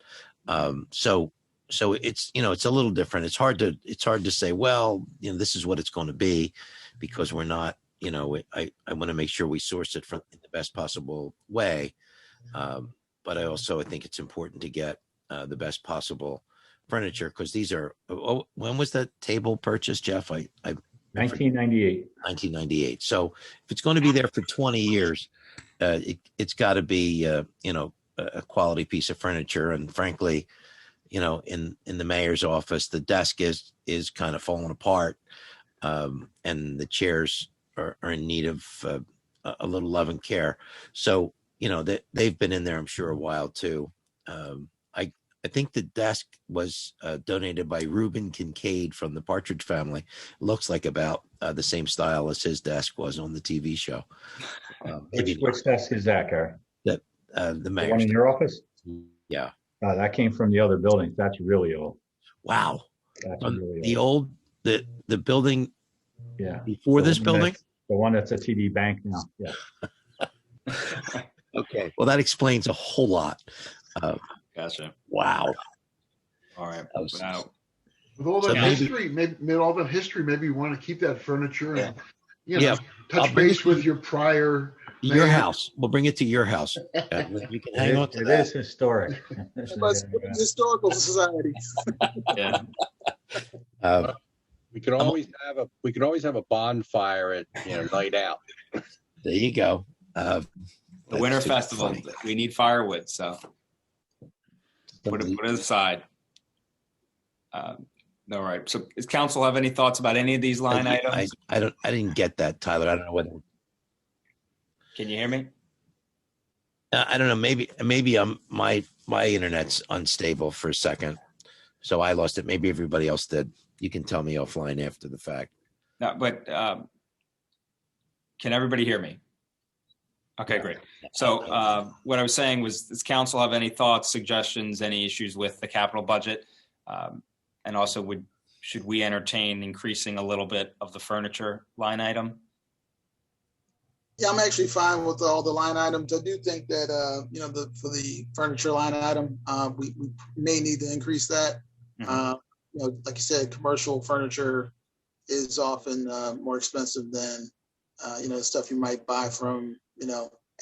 So it's it's a little different. It's hard to say, well, this is what it's going to be, because we're not. I want to make sure we source it in the best possible way. But I think it's important to get the best possible furniture, because these are. Oh, when was that table purchased, Jeff? I
1998.
1998. So if it's going to be there for 20 years, it's got to be a quality piece of furniture. And frankly, in the mayor's office, the desk is kind of falling apart, and the chairs are in need of a little love and care. So they've been in there, I'm sure, a while too. I think the desk was donated by Reuben Kincaid from the Partridge Family. Looks like about the same style as his desk was on the TV show.
Which desk is that, Gary?
The
The
mayor's
one in your office?
Yeah.
That came from the other building. That's really old.
Wow.
That's
From
really
the
old.
the building
Yeah.
before this building?
The one that's a TD Bank now. Yeah.
Okay. Well, that explains a whole lot.
Gotcha.
Wow.
All right.
Wow.
With all that
So maybe-
history, maybe you want to keep that furniture and
Yeah. I'll
touch
bring
base with your prior.
Your
mayor.
house. We'll bring it to your house. You can hang on to
It
that.
is historic.
Historical Society.
Yeah.
We could always have a bonfire at night out.
There you go.
The
That's
Winter
too
Festival,
funny.
we need firewood, so put it aside. All right. So does council have any thoughts about any of these line items?
I didn't get that, Tyler. I don't know whether.
Can you hear me?
I don't know. Maybe my internet's unstable for a second, so I lost it. Maybe everybody else did. You can tell me offline after the fact.
No, but can everybody hear me? Okay, great. So what I was saying was, does council have any thoughts, suggestions, any issues with the capital budget? And also, should we entertain increasing a little bit of the furniture line item?
Yeah, I'm actually fine with all the line items. I do think that for the furniture line item, we may need to increase that. Like you said, commercial furniture is often more expensive than stuff you might buy from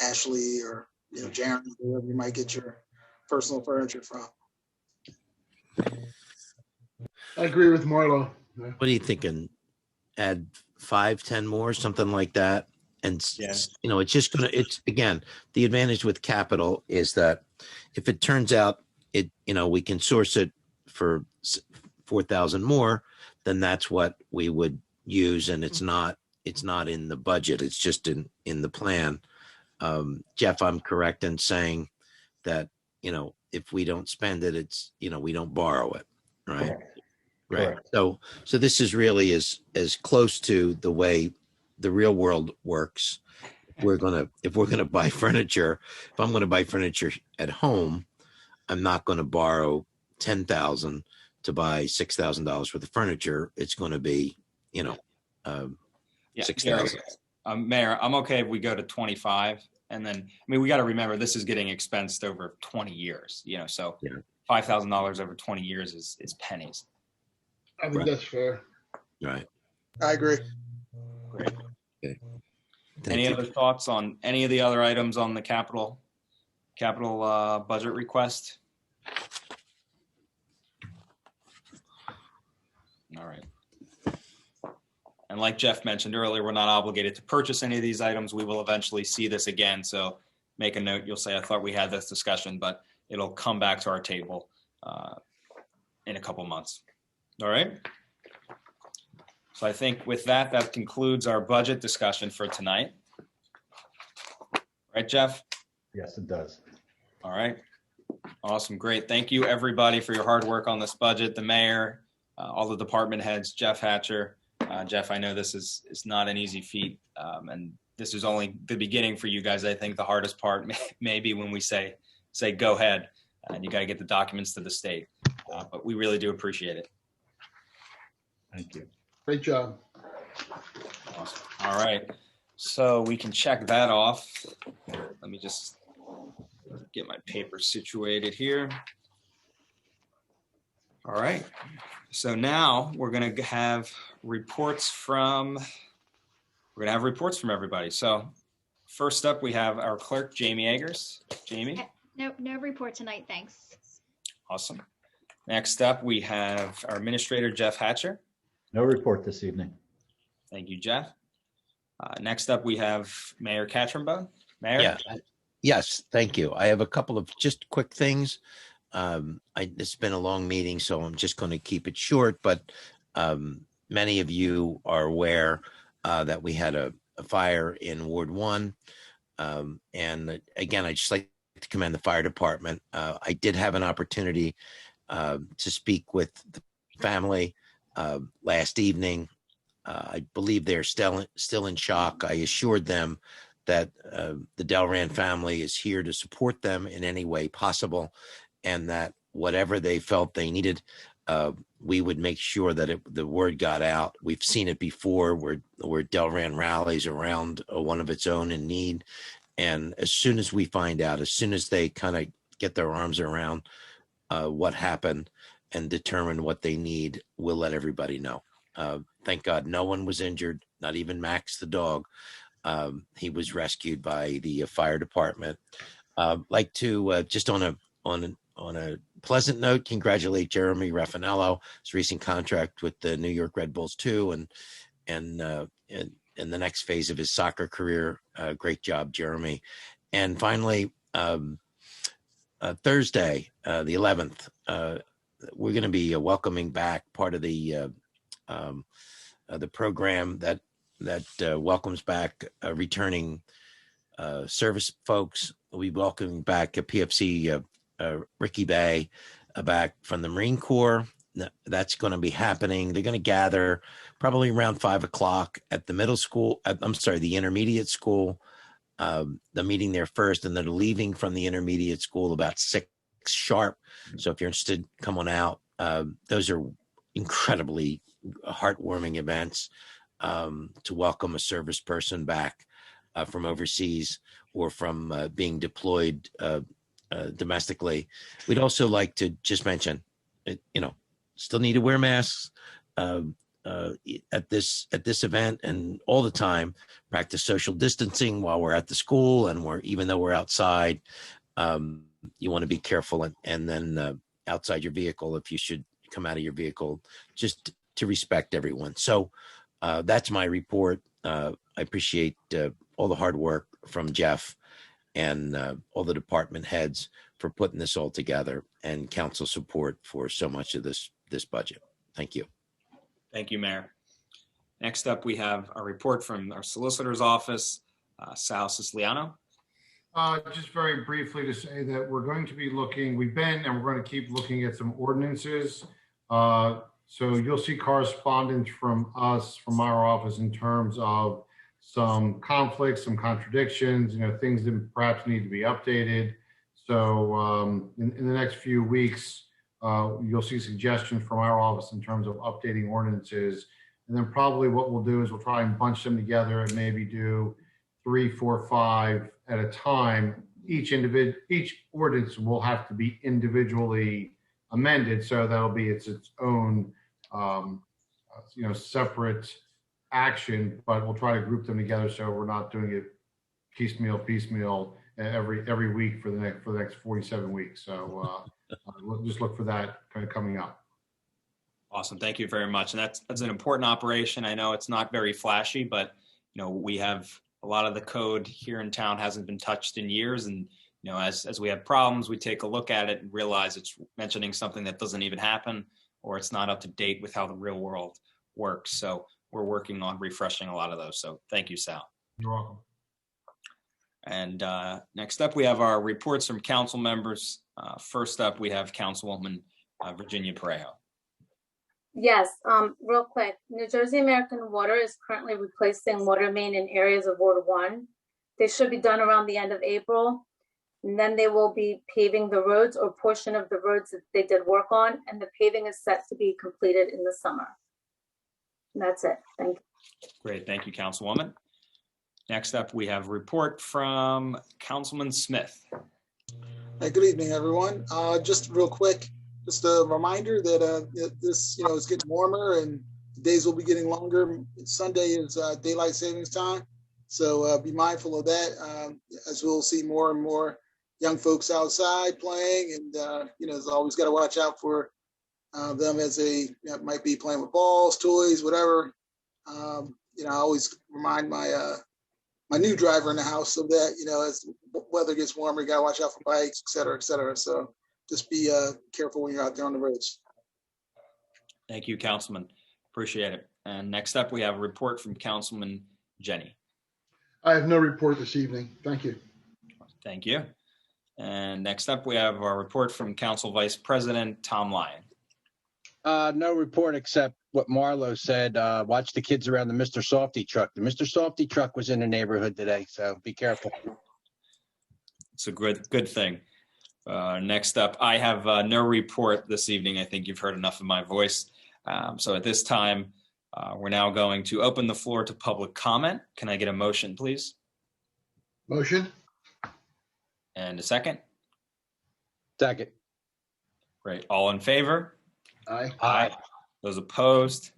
Ashley or Jeremy, wherever you might get your personal furniture from.
I agree with Marlo.
What are you thinking? Add 5, 10 more, something like that. And it's just it's again, the advantage with capital is that if it turns out we can source it for 4,000 more, then that's what we would use. And it's not in the budget. It's just in the plan. Jeff, I'm correct in saying that, if we don't spend it, it's, we don't borrow it. Right.
Correct.
Right.
Correct.
So this is really as close to the way the real world works. If we're gonna buy furniture, if I'm gonna buy furniture at home, I'm not gonna borrow $10,000 to buy $6,000 worth of furniture. It's gonna be, 6,000.
Mayor, I'm okay if we go to 25, and then we got to remember this is getting expensed over 20 years. So $5,000 over 20 years is pennies.
I think that's fair.
Right.
I agree.
Great.
Okay.
Any other thoughts on any of the other items on the capital budget request? All right. And like Jeff mentioned earlier, we're not obligated to purchase any of these items. We will eventually see this again. So make a note. You'll say, I thought we had this discussion, but it'll come back to our table in a couple months. All right. So I think with that, that concludes our budget discussion for tonight. Right, Jeff?
Yes, it does.
All right. Awesome. Great. Thank you, everybody, for your hard work on this budget. The mayor, all the department heads, Jeff Hatcher. Jeff, I know this is not an easy feat, and this is only the beginning for you guys. I think the hardest part may be when we say go ahead, and you got to get the documents to the state. But we really do appreciate it.
Thank you.
Great job.
Awesome. All right. So we can check that off. Let me just get my paper situated here. All right. So now we're going to have reports from everybody. So first up, we have our clerk, Jamie Eggers. Jamie.
No report tonight, thanks.
Awesome. Next up, we have our administrator, Jeff Hatcher.
No report this evening.
Thank you, Jeff. Next up, we have Mayor Catronbone. Mayor?
Yeah. Yes, thank you. I have a couple of just quick things. It's been a long meeting, so I'm just going to keep it short, but many of you are aware that we had a fire in Ward 1. And again, I'd just like to commend the fire department. I did have an opportunity to speak with the family last evening. I believe they're still in shock. I assured them that the Delran family is here to support them in any way possible, and that whatever they felt they needed, we would make sure that the word got out. We've seen it before where Delran rallies around one of its own in need. And as soon as we find out, as soon as they kind of get their arms around what happened and determine what they need, we'll let everybody know. Thank God no one was injured, not even Max the dog. He was rescued by the fire department. Like to just on a pleasant note, congratulate Jeremy Raffanello, his recent contract with the New York Red Bulls too, and in the next phase of his soccer career. Great job, Jeremy. And finally, Thursday, the 11th, we're going to be welcoming back part of the program that welcomes back returning service folks. We'll be welcoming back a PFC Ricky Bay back from the Marine Corps. That's going to be happening. They're going to gather probably around 5 o'clock at the middle school. The intermediate school. The meeting there first, and then leaving from the intermediate school about 6 sharp. So if you're interested, come on out. Those are incredibly heartwarming events to welcome a service person back from overseas or from being deployed domestically. We'd also like to just mention, still need to wear masks at this event and all the time. Practice social distancing while we're at the school, and even though we're outside, you want to be careful and then outside your vehicle, if you should come out of your vehicle, just to respect everyone. So that's my report. I appreciate all the hard work from Jeff and all the department heads for putting this all together, and council support for so much of this budget. Thank you.
Thank you, Mayor. Next up, we have a report from our solicitor's office, Sal Siciliano.
Just very briefly to say that we're going to be we've been and we're going to keep looking at some ordinances. So you'll see correspondence from us, from our office, in terms of some conflicts, some contradictions, things that perhaps need to be updated. So in the next few weeks, you'll see suggestions from our office in terms of updating ordinances. And then probably what we'll do is we'll try and bunch them together and maybe do 3, 4, 5 at a time. Each ordinance will have to be individually amended. So that'll be its own, separate action, but we'll try to group them together so we're not doing it piecemeal every week for the next 47 weeks. So we'll just look for that kind of coming up.
Awesome. Thank you very much. And that's an important operation. I know it's not very flashy, but we have a lot of the code here in town hasn't been touched in years. And as we have problems, we take a look at it and realize it's mentioning something that doesn't even happen, or it's not up to date with how the real world works. So we're working on refreshing a lot of those. So thank you, Sal.
You're welcome.
And next up, we have our reports from council members. First up, we have Councilwoman Virginia Parejo.
Yes, real quick. New Jersey American Water is currently replacing water main in areas of Ward 1. They should be done around the end of April. And then they will be paving the roads or portion of the roads that they did work on. And the paving is set to be completed in the summer. And that's it. Thank you.
Great, thank you, Councilwoman. Next up, we have a report from Councilman Smith.
Hey, good evening, everyone. Just real quick, just a reminder that this, is getting warmer and the days will be getting longer. Sunday is daylight savings time, so be mindful of that. As we'll see more and more young folks outside playing, and there's always got to watch out for them as they might be playing with balls, toys, whatever. I always remind my new driver in the house of that, as the weather gets warmer, you got to watch out for bikes, et cetera, et cetera. So just be careful when you're out there on the roads.
Thank you, Councilman. Appreciate it. And next up, we have a report from Councilman Jenny.
I have no report this evening. Thank you.
Thank you. And next up, we have our report from Council Vice President Tom Lyon.
No report except what Marlo said. Watch the kids around the Mr. Softy truck. The Mr. Softy truck was in the neighborhood today, so be careful.
It's a good thing. Next up, I have no report this evening. I think you've heard enough of my voice. So at this time, we're now going to open the floor to public comment. Can I get a motion, please?
Motion?
And a second?
Second.
Great. All in favor?
Aye.
Aye.
Those opposed?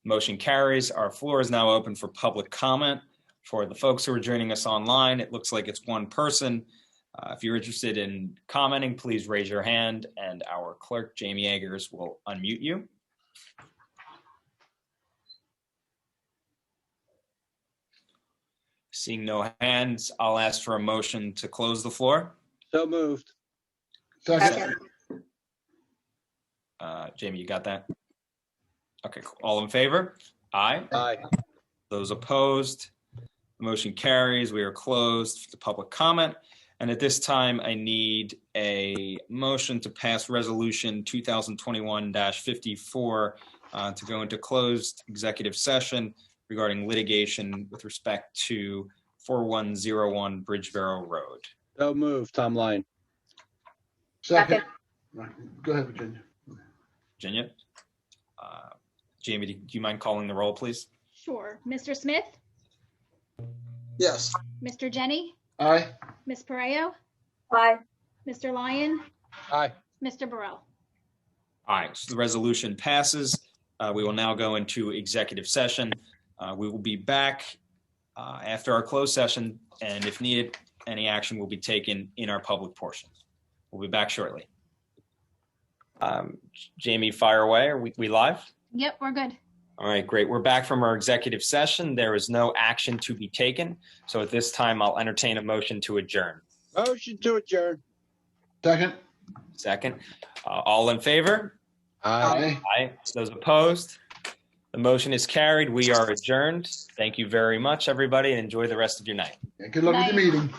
Motion carries. Our floor is now open for public comment. For the folks who are joining us online, it looks like it's one person. If you're interested in commenting, please raise your hand and our clerk, Jamie Eggers, will unmute you. Seeing no hands, I'll ask for a motion to close the floor.
So moved.
Second?
Jamie, you got that? Okay, cool. All in favor? Aye.
Aye.
Those opposed? The motion carries. We are closed to public comment. And at this time, I need a motion to pass resolution 2021-54 to go into closed executive session regarding litigation with respect to 4101 Bridgeboro Road.
So moved. Tom Lyon.
Second? Go ahead, Virginia.
Virginia? Jamie, do you mind calling the roll, please?
Sure. Mr. Smith?
Yes.
Mr. Jenny?
Aye.
Ms. Parejo?
Bye.
Mr. Lyon?
Aye.
Mr. Burrell?
All right, so the resolution passes. We will now go into executive session. We will be back after our closed session, and if needed, any action will be taken in our public portion. We'll be back shortly. Jamie, fire away. Are we live?
Yep, we're good.
All right, great. We're back from our executive session. There is no action to be taken. So at this time, I'll entertain a motion to adjourn.
Motion to adjourn.
Second?
Second. All in favor?
Aye.
Aye. Those opposed? The motion is carried. We are adjourned. Thank you very much, everybody, and enjoy the rest of your night.
Good luck with the meeting.